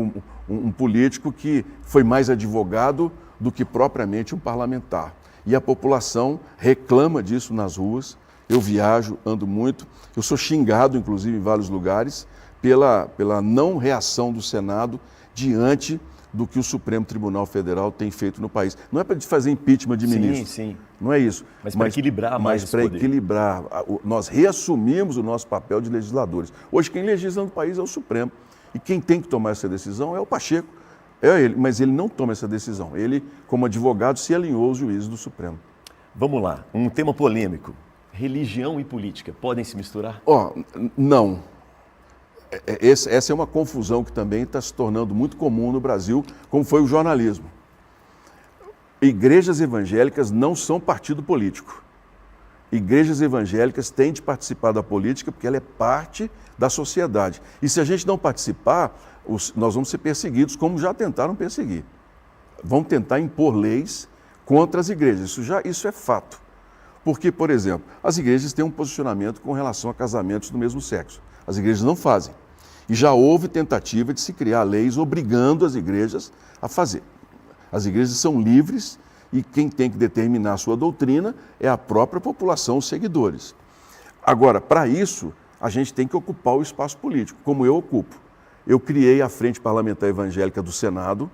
um político que foi mais advogado do que propriamente um parlamentar. E a população reclama disso nas ruas. Eu viajo, ando muito, eu sou xingado, inclusive, em vários lugares, pela não reação do Senado diante do que o Supremo Tribunal Federal tem feito no país. Não é para fazer impeachment de ministro. Sim. Não é isso. Mas para equilibrar mais Mas para equilibrar. Nós reassumimos o nosso papel de legisladores. Hoje quem legisla no país é o Supremo. E quem tem que tomar essa decisão é o Pacheco. É ele, mas ele não toma essa decisão. Ele, como advogado, se alinhou aos juízes do Supremo. Vamos lá, um tema polêmico. Religião e política podem se misturar? Não. Essa é uma confusão que também está se tornando muito comum no Brasil, como foi o jornalismo. Igrejas evangélicas não são partido político. Igrejas evangélicas têm de participar da política porque ela é parte da sociedade. E se a gente não participar, nós vamos ser perseguidos, como já tentaram perseguir. Vão tentar impor leis contra as igrejas. Isso é fato. Porque, por exemplo, as igrejas têm um posicionamento com relação a casamentos do mesmo sexo. As igrejas não fazem. E já houve tentativa de se criar leis obrigando as igrejas a fazer. As igrejas são livres e quem tem que determinar a sua doutrina é a própria população, os seguidores. Agora, para isso, a gente tem que ocupar o espaço político, como eu ocupo. Eu criei a Frente Parlamentar Evangélica do Senado,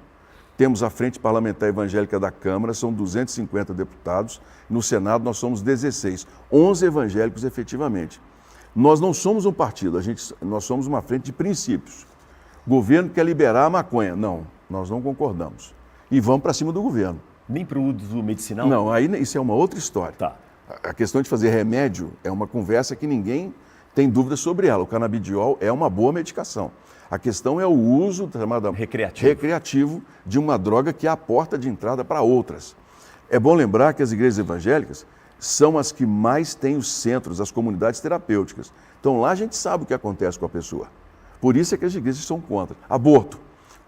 temos a Frente Parlamentar Evangélica da Câmara, são 250 deputados, no Senado nós somos 16, 11 evangélicos efetivamente. Nós não somos um partido, nós somos uma frente de princípios. O governo quer liberar a maconha. Não, nós não concordamos. E vamos para cima do governo. Nem para o uso medicinal? Não, aí isso é uma outra história. Tá. A questão de fazer remédio é uma conversa que ninguém tem dúvida sobre ela. O canabidiol é uma boa medicação. A questão é o uso chamado recreativo de uma droga que é a porta de entrada para outras. É bom lembrar que as igrejas evangélicas são as que mais têm os centros, as comunidades terapêuticas. Então lá a gente sabe o que acontece com a pessoa. Por isso é que as igrejas são contra. Aborto.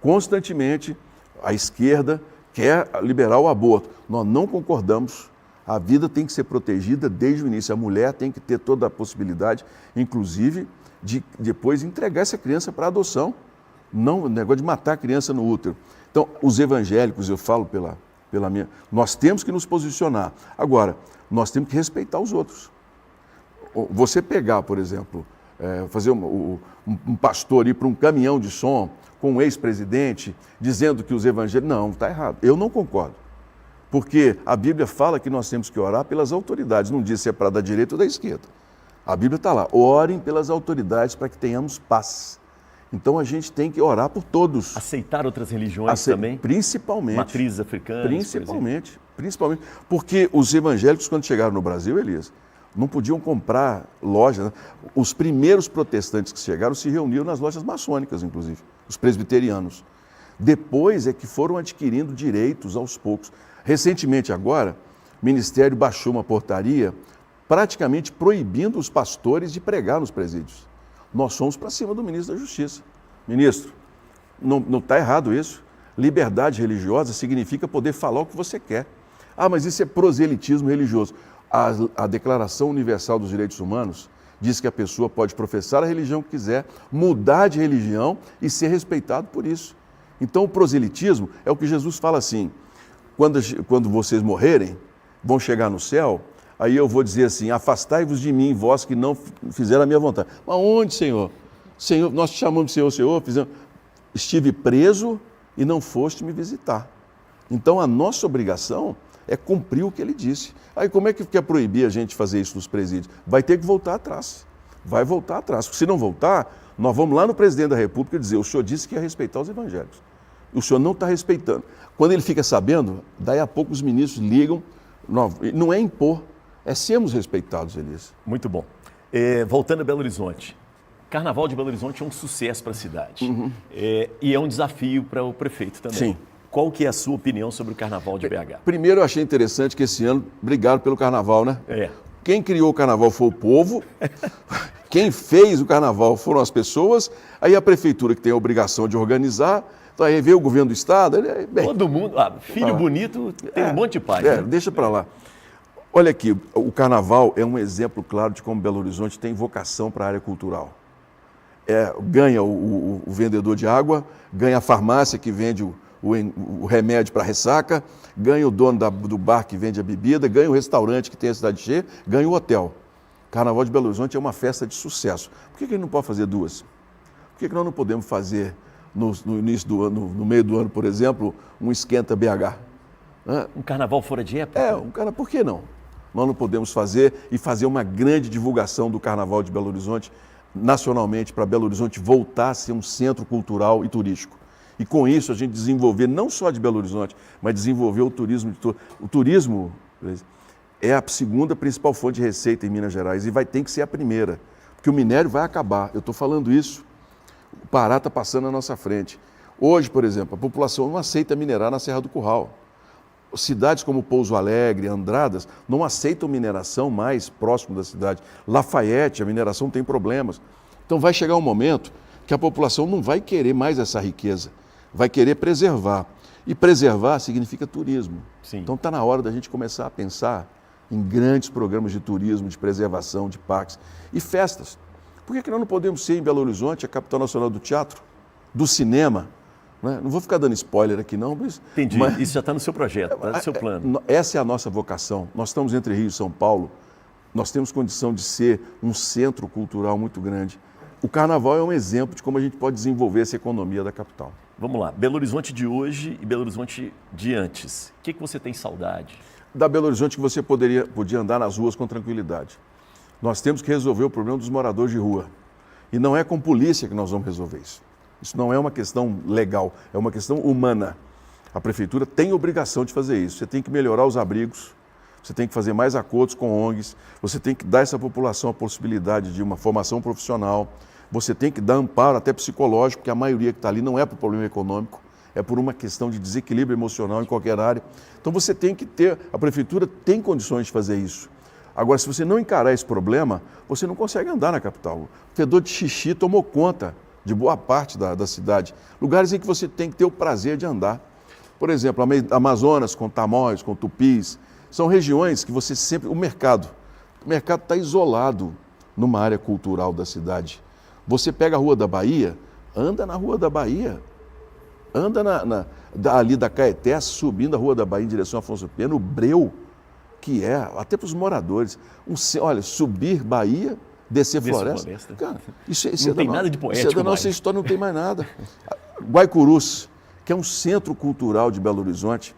Constantemente a esquerda quer liberar o aborto. Nós não concordamos. A vida tem que ser protegida desde o início. A mulher tem que ter toda a possibilidade, inclusive, de depois entregar essa criança para adoção. Não, o negócio de matar a criança no útero. Então, os evangélicos, eu falo pela minha... Nós temos que nos posicionar. Agora, nós temos que respeitar os outros. Você pegar, por exemplo, fazer um pastor ir para um caminhão de som com um ex-presidente dizendo que os evangélicos... Não, está errado. Eu não concordo. Porque a Bíblia fala que nós temos que orar pelas autoridades. Não diz se é para da direita ou da esquerda. A Bíblia está lá. Orem pelas autoridades para que tenhamos paz. Então a gente tem que orar por todos. Aceitar outras religiões também? Principalmente. Matrizes africanas, principalmente. Porque os evangélicos, quando chegaram no Brasil, Elias, não podiam comprar lojas. Né? Os primeiros protestantes que chegaram se reuniram nas lojas maçônicas, inclusive, os presbiterianos. Depois é que foram adquirindo direitos aos poucos. Recentemente agora, o Ministério baixou uma portaria praticamente proibindo os pastores de pregar nos presídios. Nós somos para cima do ministro da Justiça. Ministro, não está errado isso. Liberdade religiosa significa poder falar o que você quer. Ah, mas isso é proselitismo religioso. A Declaração Universal dos Direitos Humanos diz que a pessoa pode professar a religião que quiser, mudar de religião e ser respeitado por isso. Então, o proselitismo é o que Jesus fala assim, quando vocês morrerem, vão chegar no céu, aí eu vou dizer assim, afastai-vos de mim, vós que não fizeram a minha vontade. Mas onde, Senhor? Senhor, nós te chamamos de Senhor, Senhor, estive preso e não foste me visitar. Então, a nossa obrigação é cumprir o que ele disse. Aí como é que quer proibir a gente fazer isso nos presídios? Vai ter que voltar atrás. Vai voltar atrás. Se não voltar, nós vamos lá no presidente da República dizer, o senhor disse que ia respeitar os evangélicos. O senhor não está respeitando. Quando ele fica sabendo, daí a pouco os ministros ligam. Não é impor, é sermos respeitados, Elias. Muito bom. Voltando a Belo Horizonte. Carnaval de Belo Horizonte é um sucesso para a cidade. E é um desafio para o prefeito também. Sim. Qual que é a sua opinião sobre o Carnaval de BH? Primeiro, eu achei interessante que esse ano brigaram pelo Carnaval, né? Quem criou o Carnaval foi o povo, quem fez o Carnaval foram as pessoas, aí a Prefeitura que tem a obrigação de organizar, então aí veio o governo do Estado... Todo mundo, filho bonito tem um monte de pai. Né? Deixa para lá. Olha aqui, o Carnaval é um exemplo claro de como Belo Horizonte tem vocação para a área cultural. Ganha o vendedor de água, ganha a farmácia que vende o remédio para ressaca, ganha o dono do bar que vende a bebida, ganha o restaurante que tem a cidade cheia, ganha o hotel. Carnaval de Belo Horizonte é uma festa de sucesso. Por que a gente não pode fazer duas? Por que nós não podemos fazer no início do ano, no meio do ano, por exemplo, um esquenta BH? Um carnaval fora de época? Por que não? Nós não podemos fazer e fazer uma grande divulgação do Carnaval de Belo Horizonte nacionalmente, para Belo Horizonte voltar a ser um centro cultural e turístico. E com isso a gente desenvolver, não só de Belo Horizonte, mas desenvolver o turismo. O turismo é a segunda principal fonte de receita em Minas Gerais e vai ter que ser a primeira, porque o minério vai acabar. Eu estou falando isso, o Pará está passando na nossa frente. Hoje, por exemplo, a população não aceita minerar na Serra do Curral. Cidades como Pouso Alegre, Andradas, não aceitam mineração mais próximo da cidade. Lafayette, a mineração tem problemas. Então vai chegar um momento que a população não vai querer mais essa riqueza, vai querer preservar. E preservar significa turismo. Sim. Então está na hora da gente começar a pensar em grandes programas de turismo, de preservação, de parques e festas. Por que nós não podemos ser em Belo Horizonte a capital nacional do teatro, do cinema? Não vou ficar dando spoiler aqui não, mas... Entendi, isso já está no seu projeto, está no seu plano. Essa é a nossa vocação. Nós estamos entre Rio e São Paulo, nós temos condição de ser um centro cultural muito grande. O Carnaval é um exemplo de como a gente pode desenvolver essa economia da capital. Vamos lá, Belo Horizonte de hoje e Belo Horizonte de antes. O que você tem saudade? Da Belo Horizonte que você podia andar nas ruas com tranquilidade. Nós temos que resolver o problema dos moradores de rua. E não é com polícia que nós vamos resolver isso. Isso não é uma questão legal, é uma questão humana. A prefeitura tem obrigação de fazer isso. Você tem que melhorar os abrigos, você tem que fazer mais acordos com ONGs, você tem que dar a essa população a possibilidade de uma formação profissional, você tem que dar amparo até psicológico, porque a maioria que está ali não é por problema econômico, é por uma questão de desequilíbrio emocional em qualquer área. Então você tem que ter, a prefeitura tem condições de fazer isso. Agora, se você não encarar esse problema, você não consegue andar na capital. O fedor de xixi tomou conta de boa parte da cidade. Lugares em que você tem que ter o prazer de andar. Por exemplo, Amazonas com Tamoios, com Tupis, são regiões que você sempre... O mercado está isolado numa área cultural da cidade. Você pega a Rua da Bahia, anda na Rua da Bahia, anda ali da Caeté, subindo a Rua da Bahia em direção a Afonso Pena, o breu, que é, até para os moradores, olha, subir Bahia, descer floresta. Cara, isso não tem nada de poético. Isso é da nossa história, não tem mais nada. Guaicurus, que é um centro cultural de Belo Horizonte,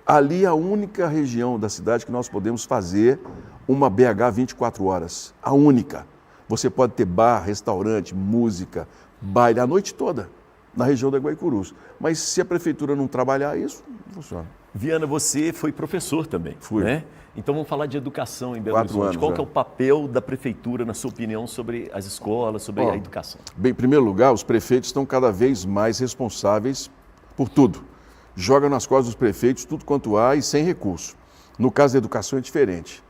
ali é a única região da cidade que nós podemos fazer uma BH 24 horas. A única. Você pode ter bar, restaurante, música, baile a noite toda na região da Guaicurus. Mas se a prefeitura não trabalhar isso, não funciona. Viana, você foi professor também. Fui. Né? Então vamos falar de educação em Belo Horizonte. 4 anos, Qual que é o papel da prefeitura, na sua opinião, sobre as escolas, sobre a educação? Bem, em primeiro lugar, os prefeitos estão cada vez mais responsáveis por tudo. Joga nas costas dos prefeitos tudo quanto há e sem recurso. No caso da educação é diferente.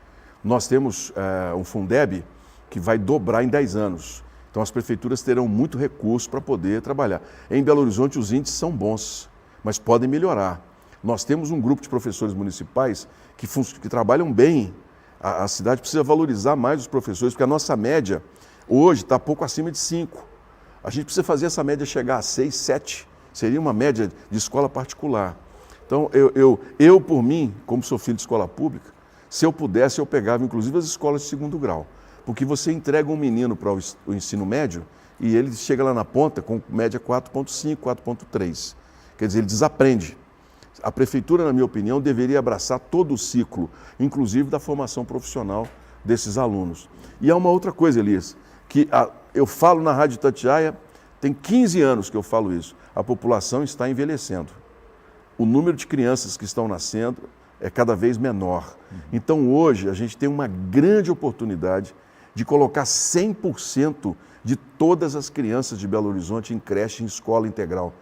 Nós temos um Fundeb que vai dobrar em 10 anos. Então as prefeituras terão muito recurso para poder trabalhar. Em Belo Horizonte os índices são bons. mas podem melhorar. Nós temos um grupo de professores municipais que trabalham bem. A cidade precisa valorizar mais os professores, porque a nossa média hoje está pouco acima de 5. A gente precisa fazer essa média chegar a 6, 7. Seria uma média de escola particular. Então, eu, por mim, como sou filho de escola pública, se eu pudesse, eu pegava inclusive as escolas de segundo grau. Porque você entrega um menino para o ensino médio e ele chega lá na ponta com média 4,5, 4,3. Quer dizer, ele desaprende. A prefeitura, na minha opinião, deveria abraçar todo o ciclo, inclusive da formação profissional desses alunos. E há uma outra coisa, Elias, que eu falo na Rádio Itatiaia, tem 15 anos que eu falo isso, a população está envelhecendo. O número de crianças que estão nascendo é cada vez menor. Então, hoje, a gente tem uma grande oportunidade de colocar 100% de todas as crianças de Belo Horizonte em creche, em escola integral,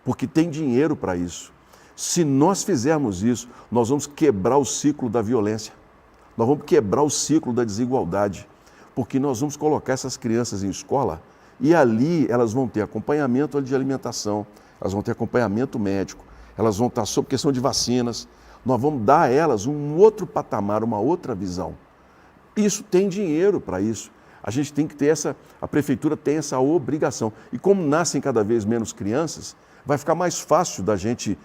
porque tem dinheiro para isso. Se nós fizermos isso, nós vamos quebrar o ciclo da violência, nós vamos quebrar o ciclo da desigualdade, porque nós vamos colocar essas crianças em escola e ali elas vão ter acompanhamento de alimentação, elas vão ter acompanhamento médico, elas vão estar sob questão de vacinas, nós vamos dar a elas um outro patamar, uma outra visão. Isso tem dinheiro para isso. A gente tem que ter a prefeitura tem essa obrigação. E como nascem cada vez menos crianças, vai ficar mais fácil da gente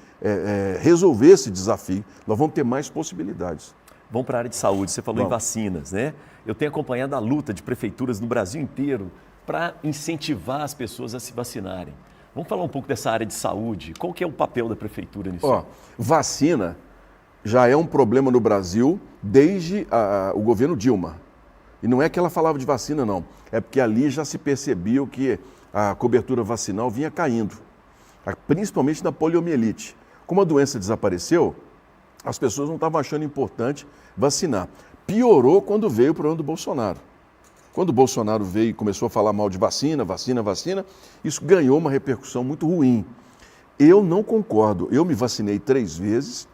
resolver esse desafio. Nós vamos ter mais possibilidades. Vamos para a área de saúde. Você falou em vacinas, né? Eu tenho acompanhado a luta de prefeituras no Brasil inteiro para incentivar as pessoas a se vacinarem. Vamos falar um pouco dessa área de saúde. Qual que é o papel da prefeitura nisso? Vacina já é um problema no Brasil desde o governo Dilma. E não é que ela falava de vacina, não. É porque ali já se percebia que a cobertura vacinal vinha caindo, principalmente na poliomielite. Como a doença desapareceu, as pessoas não estavam achando importante vacinar. Piorou quando veio o problema do Bolsonaro. Quando o Bolsonaro veio e começou a falar mal de vacina, isso ganhou uma repercussão muito ruim. Eu não concordo. Eu me vacinei 3 vezes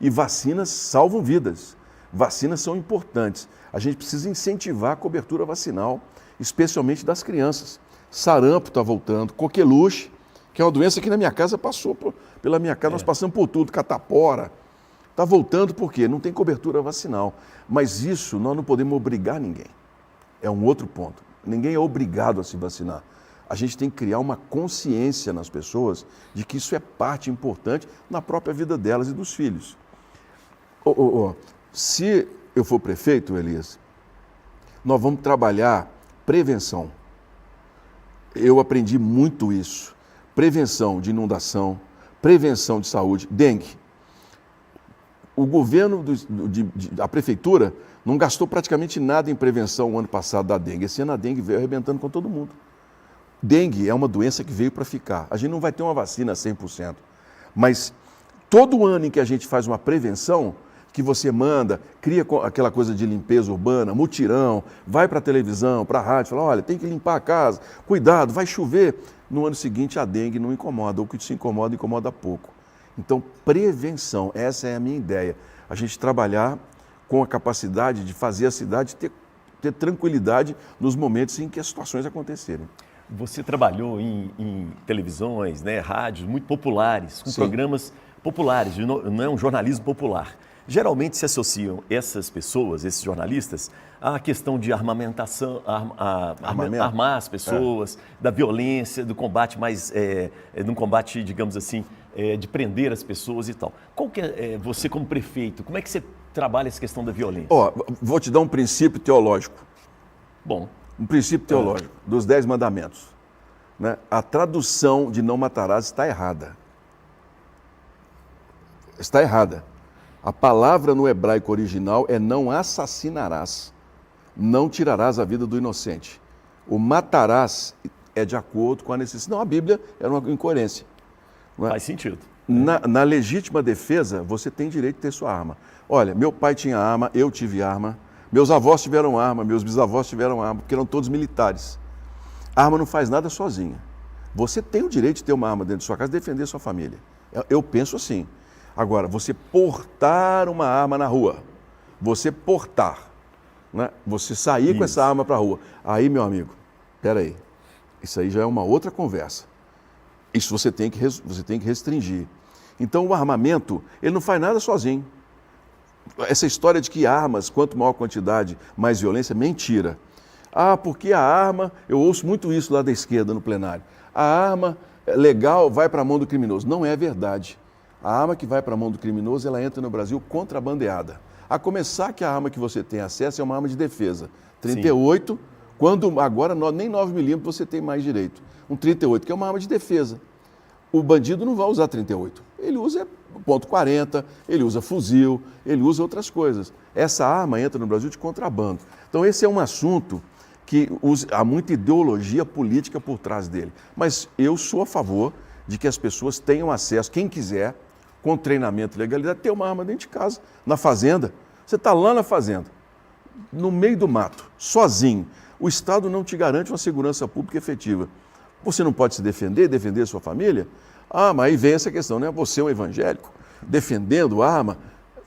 e vacinas salvam vidas. Vacinas são importantes. A gente precisa incentivar a cobertura vacinal, especialmente das crianças. Sarampo está voltando, coqueluche, que é uma doença que na minha casa passou pela minha casa, nós passamos por tudo, catapora. Está voltando por quê? Não tem cobertura vacinal. Mas isso nós não podemos obrigar ninguém. É um outro ponto. Ninguém é obrigado a se vacinar. A gente tem que criar uma consciência nas pessoas de que isso é parte importante na própria vida delas e dos filhos. Se eu for prefeito, Elias, nós vamos trabalhar prevenção. Eu aprendi muito isso. Prevenção de inundação, prevenção de saúde, dengue. O governo, a prefeitura, não gastou praticamente nada em prevenção o ano passado da dengue. Esse ano a dengue veio arrebentando com todo mundo. Dengue é uma doença que veio para ficar. A gente não vai ter uma vacina 100%. Mas todo ano em que a gente faz uma prevenção, que você manda, cria aquela coisa de limpeza urbana, mutirão, vai para a televisão, para a rádio, fala, olha, tem que limpar a casa, cuidado, vai chover. No ano seguinte a dengue não incomoda, ou o que se incomoda, incomoda pouco. Então, prevenção, essa é a minha ideia. A gente trabalhar com a capacidade de fazer a cidade ter tranquilidade nos momentos em que as situações acontecerem. Você trabalhou em televisões, né, rádios muito populares, com programas populares, não é um jornalismo popular. Geralmente se associam essas pessoas, esses jornalistas, à questão de armamentação, armar as pessoas, da violência, do combate de um combate, digamos assim, de prender as pessoas e tal. Qual que é, você como prefeito, como é que você trabalha essa questão da violência? Vou te dar um princípio teológico. Bom. Um princípio teológico dos 10 mandamentos. Né? A tradução de não matarás está errada. Está errada. A palavra no hebraico original é não assassinarás, não tirarás a vida do inocente. O matarás é de acordo com a necessidade. Não, a Bíblia era uma incoerência. Não é? Faz sentido. Na legítima defesa, você tem direito de ter sua arma. Olha, meu pai tinha arma, eu tive arma, meus avós tiveram arma, meus bisavós tiveram arma, porque eram todos militares. A arma não faz nada sozinha. Você tem o direito de ter uma arma dentro de sua casa e defender sua família. Eu penso assim. Agora, você portar uma arma na rua, você portar, né? Você sair com essa arma para a rua, aí, meu amigo, peraí, isso aí já é uma outra conversa. Isso você tem que restringir. Então o armamento, ele não faz nada sozinho. Essa história de que armas, quanto maior quantidade, mais violência, mentira. Ah, porque a arma, eu ouço muito isso lá da esquerda no plenário, a arma legal vai para a mão do criminoso. Não é verdade. A arma que vai para a mão do criminoso, ela entra no Brasil contrabandeada. A começar que a arma que você tem acesso é uma arma de defesa. 38, quando agora nem 9 milímetros você tem mais direito. Um 38, que é uma arma de defesa. O bandido não vai usar 38. Ele usa .40, ele usa fuzil, ele usa outras coisas. Essa arma entra no Brasil de contrabando. Então esse é um assunto que há muita ideologia política por trás dele. Mas eu sou a favor de que as pessoas tenham acesso, quem quiser, com treinamento e legalidade, ter uma arma dentro de casa, na fazenda. Você está lá na fazenda, no meio do mato, sozinho. O Estado não te garante uma segurança pública efetiva. Você não pode se defender sua família? Ah, mas aí vem essa questão, né? Você é um evangélico, defendendo arma,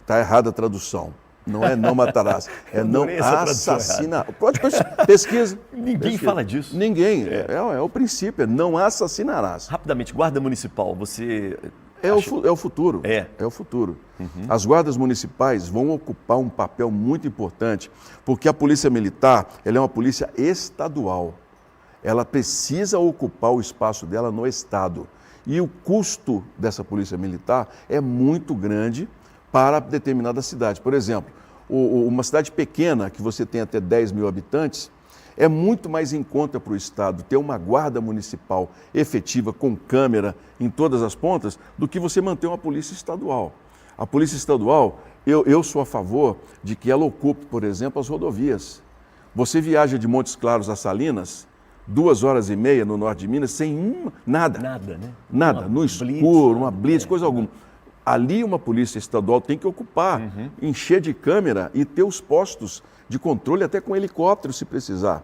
está errada a tradução. Não é não matarás, é não assassinar. Pode pesquisa. Ninguém fala disso. Ninguém. É o princípio, é não assassinarás. Rapidamente, guarda municipal, você... É o futuro. É o futuro. Uhum. As guardas municipais vão ocupar um papel muito importante, porque a polícia militar, ela é uma polícia estadual. Ela precisa ocupar o espaço dela no Estado. E o custo dessa polícia militar é muito grande para determinada cidade. Por exemplo, uma cidade pequena, que você tem até 10 mil habitantes, é muito mais em conta para o Estado ter uma guarda municipal efetiva, com câmera em todas as pontas, do que você manter uma polícia estadual. A polícia estadual, eu sou a favor de que ela ocupe, por exemplo, as rodovias. Você viaja de Montes Claros a Salinas, 2h30 no norte de Minas, sem nada. Nada, né? Nada, no escuro, uma blitz, coisa alguma. Ali uma polícia estadual tem que ocupar, encher de câmera e ter os postos de controle até com helicóptero, se precisar.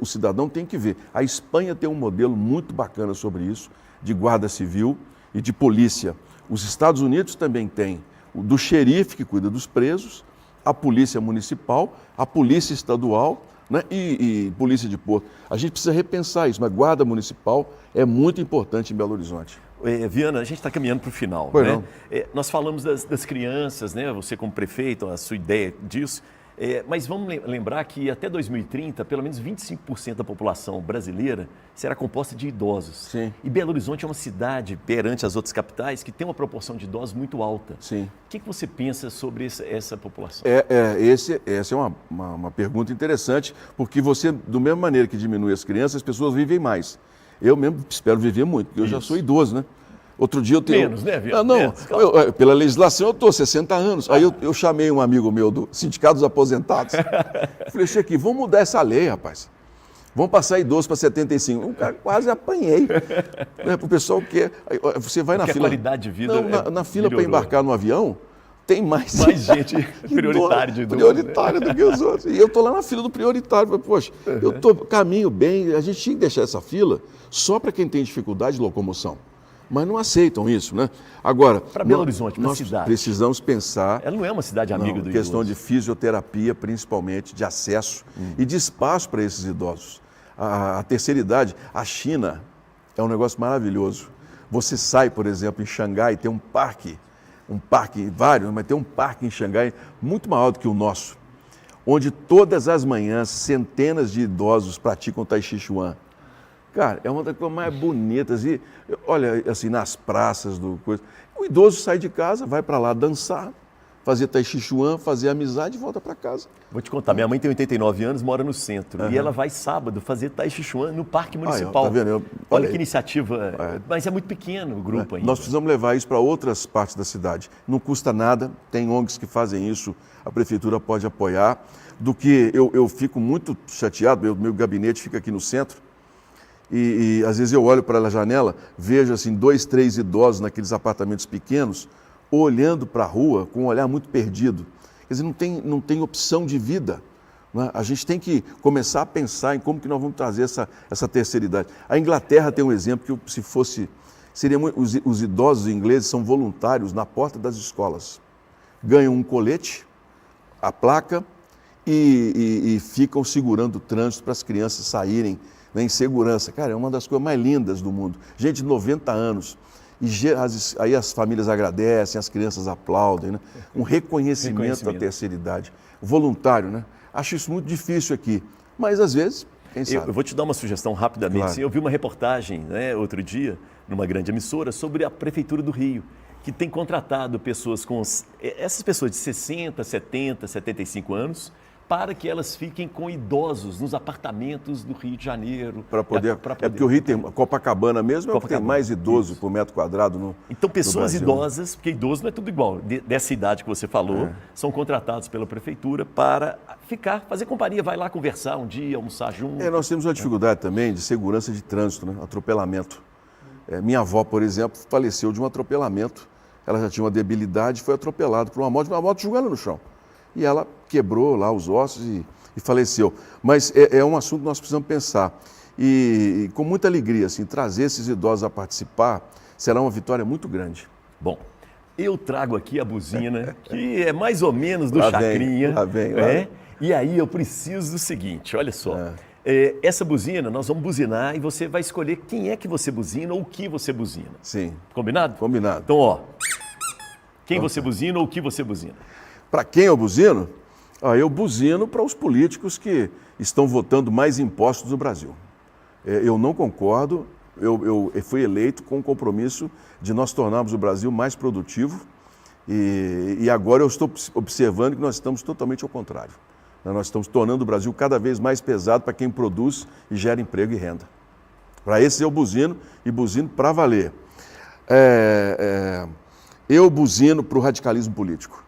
O cidadão tem que ver. A Espanha tem um modelo muito bacana sobre isso, de guarda civil e de polícia. Os Estados Unidos também têm o do xerife, que cuida dos presos, a polícia municipal, a polícia estadual, né, e polícia de porto. A gente precisa repensar isso, mas guarda municipal é muito importante em Belo Horizonte. Viana, a gente está caminhando para o final, né? Nós falamos das crianças, né? Você como prefeito, a sua ideia disso, mas vamos lembrar que até 2030, pelo menos 25% da população brasileira será composta de idosos. Sim. E Belo Horizonte é uma cidade, perante as outras capitais, que tem uma proporção de idosos muito alta. Sim. O que você pensa sobre essa população? Essa é uma pergunta interessante, porque você, da mesma maneira que diminui as crianças, as pessoas vivem mais. Eu mesmo espero viver muito, porque eu já sou idoso, né? Outro dia eu tenho... Menos, né, Viana? Não, Menos, claro. Pela legislação eu estou 60 anos. Aí eu chamei um amigo meu do Sindicato dos Aposentados. Falei, Cheque, vamos mudar essa lei, rapaz. Vamos passar idoso para 75. Um cara quase apanhei. Para o pessoal que... Você vai na fila... a qualidade de vida na fila para embarcar no avião, tem mais gente prioritária de idoso. Prioritária do que os outros. E eu estou lá na fila do prioritário. Falei, poxa, eu caminho bem, a gente tinha que deixar essa fila só para quem tem dificuldade de locomoção. Mas não aceitam isso, né? Agora, para Belo Horizonte, para a cidade, precisamos pensar... Ela não é uma cidade amiga do idoso. Questão de fisioterapia, principalmente, de acesso e de espaço para esses idosos. A terceira idade, a China é um negócio maravilhoso. Você sai, por exemplo, em Xangai, tem um parque, vários, mas tem um parque em Xangai muito maior do que o nosso, onde todas as manhãs centenas de idosos praticam Tai Chi Chuan. Cara, é uma das coisas mais bonitas. E olha, assim, nas praças, o idoso sai de casa, vai para lá dançar, fazer Tai Chi Chuan, fazer amizade e volta para casa. Vou te contar, minha mãe tem 89 anos, mora no centro. E ela vai sábado fazer Tai Chi Chuan no Parque Municipal. Tá vendo? Olha que iniciativa. Mas é muito pequeno o grupo ainda. Nós precisamos levar isso para outras partes da cidade. Não custa nada, tem ONGs que fazem isso, a prefeitura pode apoiar. Do que eu fico muito chateado, meu gabinete fica aqui no centro, e às vezes eu olho para a janela, vejo assim 2, 3 idosos naqueles apartamentos pequenos, olhando para a rua com um olhar muito perdido. Quer dizer, não tem opção de vida. Né? A gente tem que começar a pensar em como que nós vamos trazer essa terceira idade. A Inglaterra tem um exemplo que, se fosse... Os idosos ingleses são voluntários na porta das escolas. Ganham um colete, a placa, e ficam segurando o trânsito para as crianças saírem, né, em segurança. Cara, é uma das coisas mais lindas do mundo. Gente de 90 anos. E aí as famílias agradecem, as crianças aplaudem, né? Um reconhecimento da terceira idade. Voluntário, né? Acho isso muito difícil aqui, mas às vezes, quem sabe. Eu vou te dar uma sugestão rapidamente. Claro. Sim, eu vi uma reportagem, né, outro dia, numa grande emissora, sobre a Prefeitura do Rio, que tem contratado pessoas essas pessoas de 60, 70, 75 anos, para que elas fiquem com idosos nos apartamentos do Rio de Janeiro. Para poder. É porque o Rio tem. Copacabana mesmo é o que tem mais idoso por metro quadrado no. Então, pessoas no idosas, porque idoso não é tudo igual, dessa idade que você falou, são contratados pela prefeitura para fazer companhia, vai lá conversar um dia, almoçar junto. Nós temos uma dificuldade também de segurança de trânsito, né? Atropelamento. Minha avó, por exemplo, faleceu de um atropelamento. Ela já tinha uma debilidade, foi atropelada por uma moto jogou ela no chão. E ela quebrou lá os ossos e faleceu. Mas é um assunto que nós precisamos pensar. E com muita alegria, assim, trazer esses idosos a participar será uma vitória muito grande. Bom, eu trago aqui a buzina, que é mais ou menos do Lá Chacrinha. Lá vem. E aí eu preciso do seguinte, olha só. Essa buzina, nós vamos buzinar e você vai escolher quem é que você buzina ou o que você buzina. Sim. Combinado? Combinado. Então, ó, quem você buzina ou o que você buzina? Para quem eu buzino? Eu buzino para os políticos que estão votando mais impostos no Brasil. Eu não concordo, eu fui eleito com o compromisso de nós tornarmos o Brasil mais produtivo e agora eu estou observando que nós estamos totalmente ao contrário. Nós estamos tornando o Brasil cada vez mais pesado para quem produz e gera emprego e renda. Para esses eu buzino e buzino para valer. Eu buzino para o radicalismo político.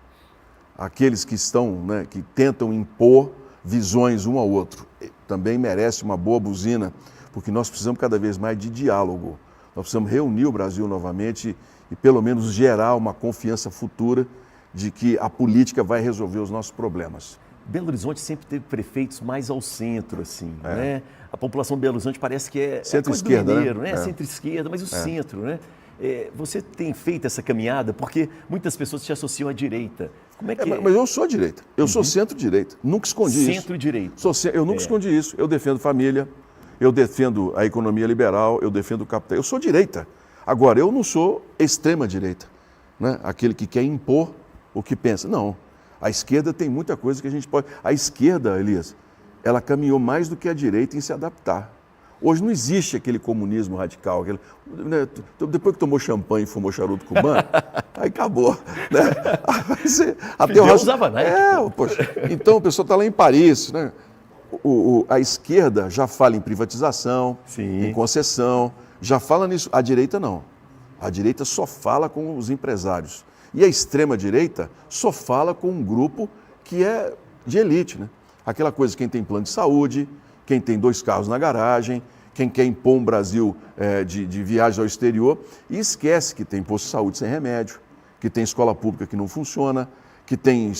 Aqueles que estão, né, que tentam impor visões um ao outro, também merece uma boa buzina, porque nós precisamos cada vez mais de diálogo. Nós precisamos reunir o Brasil novamente e pelo menos gerar uma confiança futura de que a política vai resolver os nossos problemas. Belo Horizonte sempre teve prefeitos mais ao centro, assim, né? A população de Belo Horizonte parece que é centro-esquerda, né? Centro-esquerda, mas o centro, né? Você tem feito essa caminhada porque muitas pessoas te associam à direita. Como é que Mas eu sou direita. Eu sou centro-direita. Nunca escondi isso. Centro-direita. Eu nunca escondi isso. Eu defendo família, eu defendo a economia liberal, eu defendo o capital. Eu sou direita. Agora, eu não sou extrema-direita, né? Aquele que quer impor o que pensa. Não. A esquerda tem muita coisa que a gente pode... A esquerda, Elias, ela caminhou mais do que a direita em se adaptar. Hoje não existe aquele comunismo radical. Né? Depois que tomou champanhe e fumou charuto cubano, aí acabou. Né? Até o usava Nike. Poxa. Então, o pessoal está lá em Paris. Né? A esquerda já fala em privatização, em concessão, já fala nisso. A direita não. A direita só fala com os empresários. E a extrema-direita só fala com um grupo que é de elite. Né? Aquela coisa, quem tem plano de saúde, quem tem 2 carros na garagem, quem quer impor um Brasil de viagem ao exterior e esquece que tem posto de saúde sem remédio, que tem escola pública que não funciona, que tem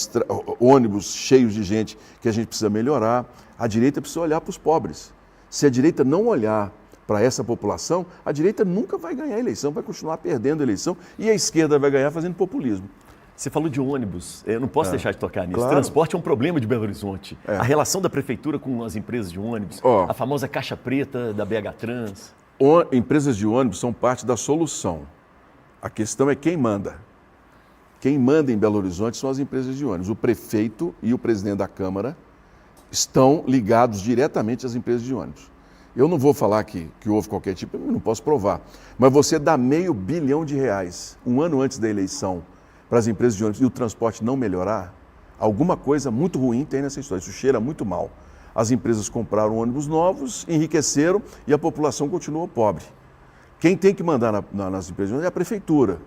ônibus cheios de gente que a gente precisa melhorar. A direita precisa olhar para os pobres. Se a direita não olhar para essa população, a direita nunca vai ganhar a eleição, vai continuar perdendo a eleição e a esquerda vai ganhar fazendo populismo. Você falou de ônibus, eu não posso deixar de tocar nisso. Claro. Transporte é um problema de Belo Horizonte. A relação da prefeitura com as empresas de ônibus, a famosa caixa preta da BH Trans. Empresas de ônibus são parte da solução. A questão é quem manda. Quem manda em Belo Horizonte são as empresas de ônibus. O prefeito e o presidente da Câmara estão ligados diretamente às empresas de ônibus. Eu não vou falar que houve qualquer tipo, eu não posso provar. Mas você dá R$500 bilhão um ano antes da eleição para as empresas de ônibus e o transporte não melhorar, alguma coisa muito ruim tem nessa história. Isso cheira muito mal. As empresas compraram ônibus novos, enriqueceram e a população continuou pobre. Quem tem que mandar nas empresas de ônibus é a prefeitura.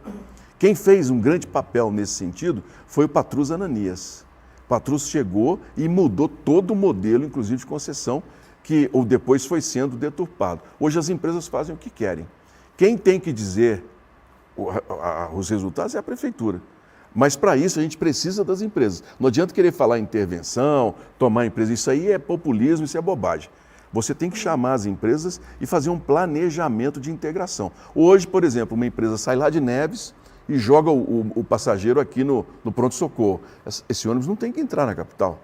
Quem fez um grande papel nesse sentido foi o Patrus Ananias. O Patrus chegou e mudou todo o modelo, inclusive de concessão, que depois foi sendo deturpado. Hoje as empresas fazem o que querem. Quem tem que dizer os resultados é a prefeitura. Mas para isso a gente precisa das empresas. Não adianta querer falar em intervenção, tomar empresa. Isso aí é populismo, isso é bobagem. Você tem que chamar as empresas e fazer um planejamento de integração. Hoje, por exemplo, uma empresa sai lá de Neves e joga o passageiro aqui no pronto-socorro. Esse ônibus não tem que entrar na capital.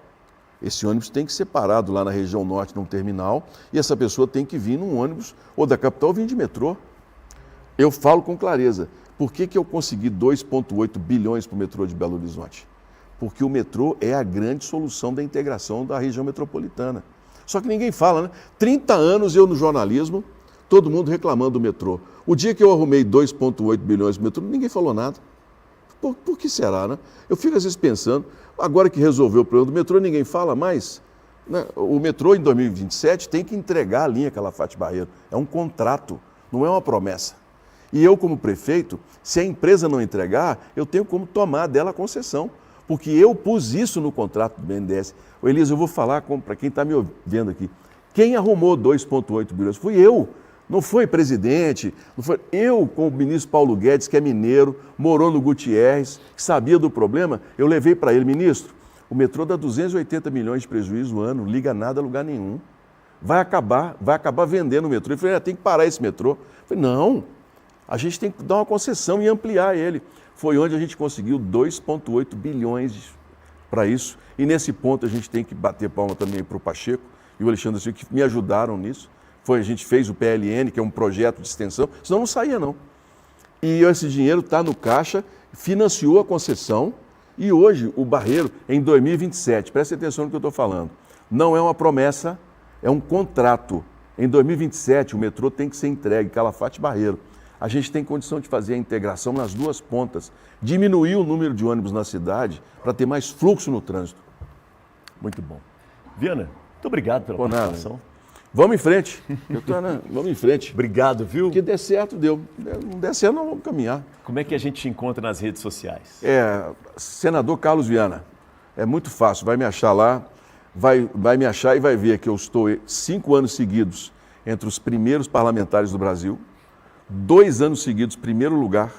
Esse ônibus tem que ser parado lá na região norte, num terminal, e essa pessoa tem que vir num ônibus ou da capital ou vir de metrô. eu falo com clareza. Por que eu consegui 2,8 bilhões para o metrô de Belo Horizonte? Porque o metrô é a grande solução da integração da região metropolitana. Só que ninguém fala, né? 30 anos eu no jornalismo, todo mundo reclamando do metrô. O dia que eu arrumei 2,8 bilhões para o metrô, ninguém falou nada. Por que será, né? Eu fico às vezes pensando, agora que resolveu o problema do metrô, ninguém fala mais. Né? O metrô em 2027 tem que entregar a linha Calafate Barreiro. É um contrato, não é uma promessa. E eu, como prefeito, se a empresa não entregar, eu tenho como tomar dela a concessão. Porque eu pus isso no contrato do BNDES. Ô Elias, eu vou falar para quem está me vendo aqui. Quem arrumou 2,8 bilhões? Fui eu. Não foi presidente, não foi eu com o ministro Paulo Guedes, que é mineiro, morou no Gutierrez, que sabia do problema, eu levei para ele, ministro, o metrô dá 280 milhões de prejuízo no ano, não liga nada a lugar nenhum. Vai acabar vendendo o metrô. Ele falou, tem que parar esse metrô. Eu falei, não, a gente tem que dar uma concessão e ampliar ele. Foi onde a gente conseguiu 2,8 bilhões para isso. E nesse ponto a gente tem que bater palma também para o Pacheco e o Alexandre Silva, que me ajudaram nisso. A gente fez o PLN, que é um projeto de extensão, senão não saía não. E esse dinheiro está no caixa, financiou a concessão e hoje o Barreiro, em 2027, preste atenção no que eu estou falando, não é uma promessa, é um contrato. Em 2027 o metrô tem que ser entregue, Calafate Barreiro. A gente tem condição de fazer a integração nas duas pontas, diminuir o número de ônibus na cidade para ter mais fluxo no trânsito. Muito bom. Viana, muito obrigado pela participação. Vamos em frente. Vamos em frente. Obrigado, viu? Que der certo, deu. Não der certo, não vamos caminhar. Como é que a gente te encontra nas redes sociais? Senador Carlos Viana. É muito fácil, vai me achar lá, vai me achar e vai ver que eu estou 5 anos seguidos entre os primeiros parlamentares do Brasil, 2 anos seguidos, primeiro lugar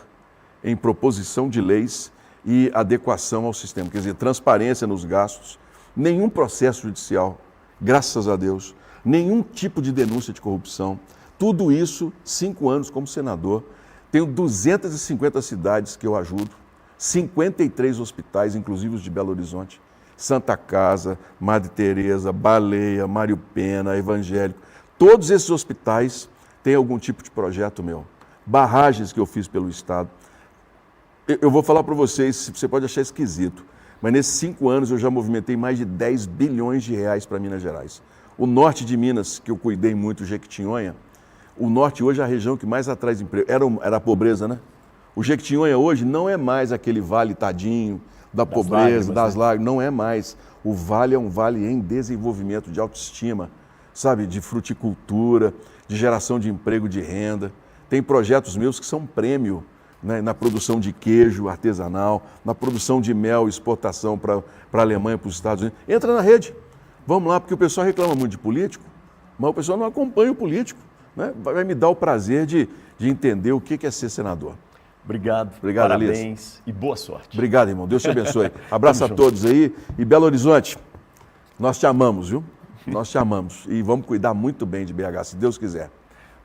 em proposição de leis e adequação ao sistema. Quer dizer, transparência nos gastos, nenhum processo judicial, graças a Deus, nenhum tipo de denúncia de corrupção. Tudo isso, 5 anos como senador. Tenho 250 cidades que eu ajudo, 53 hospitais, inclusive os de Belo Horizonte, Santa Casa, Madre Teresa, Baleia, Mário Pena, Evangélico. Todos esses hospitais têm algum tipo de projeto meu. Barragens que eu fiz pelo Estado. Eu vou falar para vocês, você pode achar esquisito, mas nesses 5 anos eu já movimentei mais de 10 bilhões de reais para Minas Gerais. O norte de Minas, que eu cuidei muito, Jequitinhonha, o norte hoje é a região que mais atrai emprego. Era a pobreza, né? O Jequitinhonha hoje não é mais aquele vale tadinho, da pobreza, das lágrimas, não é mais. O vale é um vale em desenvolvimento, de autoestima, sabe? De fruticultura, de geração de emprego, de renda. Tem projetos meus que são prêmio, né? Na produção de queijo artesanal, na produção de mel, exportação para a Alemanha, para os Estados Unidos. Entra na rede. Vamos lá, porque o pessoal reclama muito de político, mas o pessoal não acompanha o político. Né? Vai me dar o prazer de entender o que é ser senador. Obrigado, parabéns, Elias. E boa sorte. Obrigado, irmão. Deus te abençoe. Abraço a todos aí. E Belo Horizonte, nós te amamos, viu? Nós te amamos. E vamos cuidar muito bem de BH, se Deus quiser.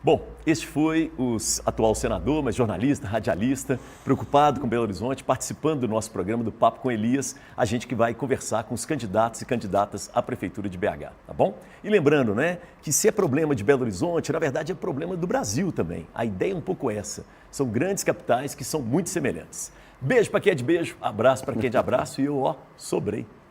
Bom, este foi o atual senador, mas jornalista, radialista, preocupado com Belo Horizonte, participando do nosso programa do Papo com Elias, a gente que vai conversar com os candidatos e candidatas à Prefeitura de BH, tá bom? E lembrando, né, que se é problema de Belo Horizonte, na verdade é problema do Brasil também. A ideia é um pouco essa. São grandes capitais que são muito semelhantes. Beijo para quem é de beijo, abraço para quem é de abraço e eu, sobrei.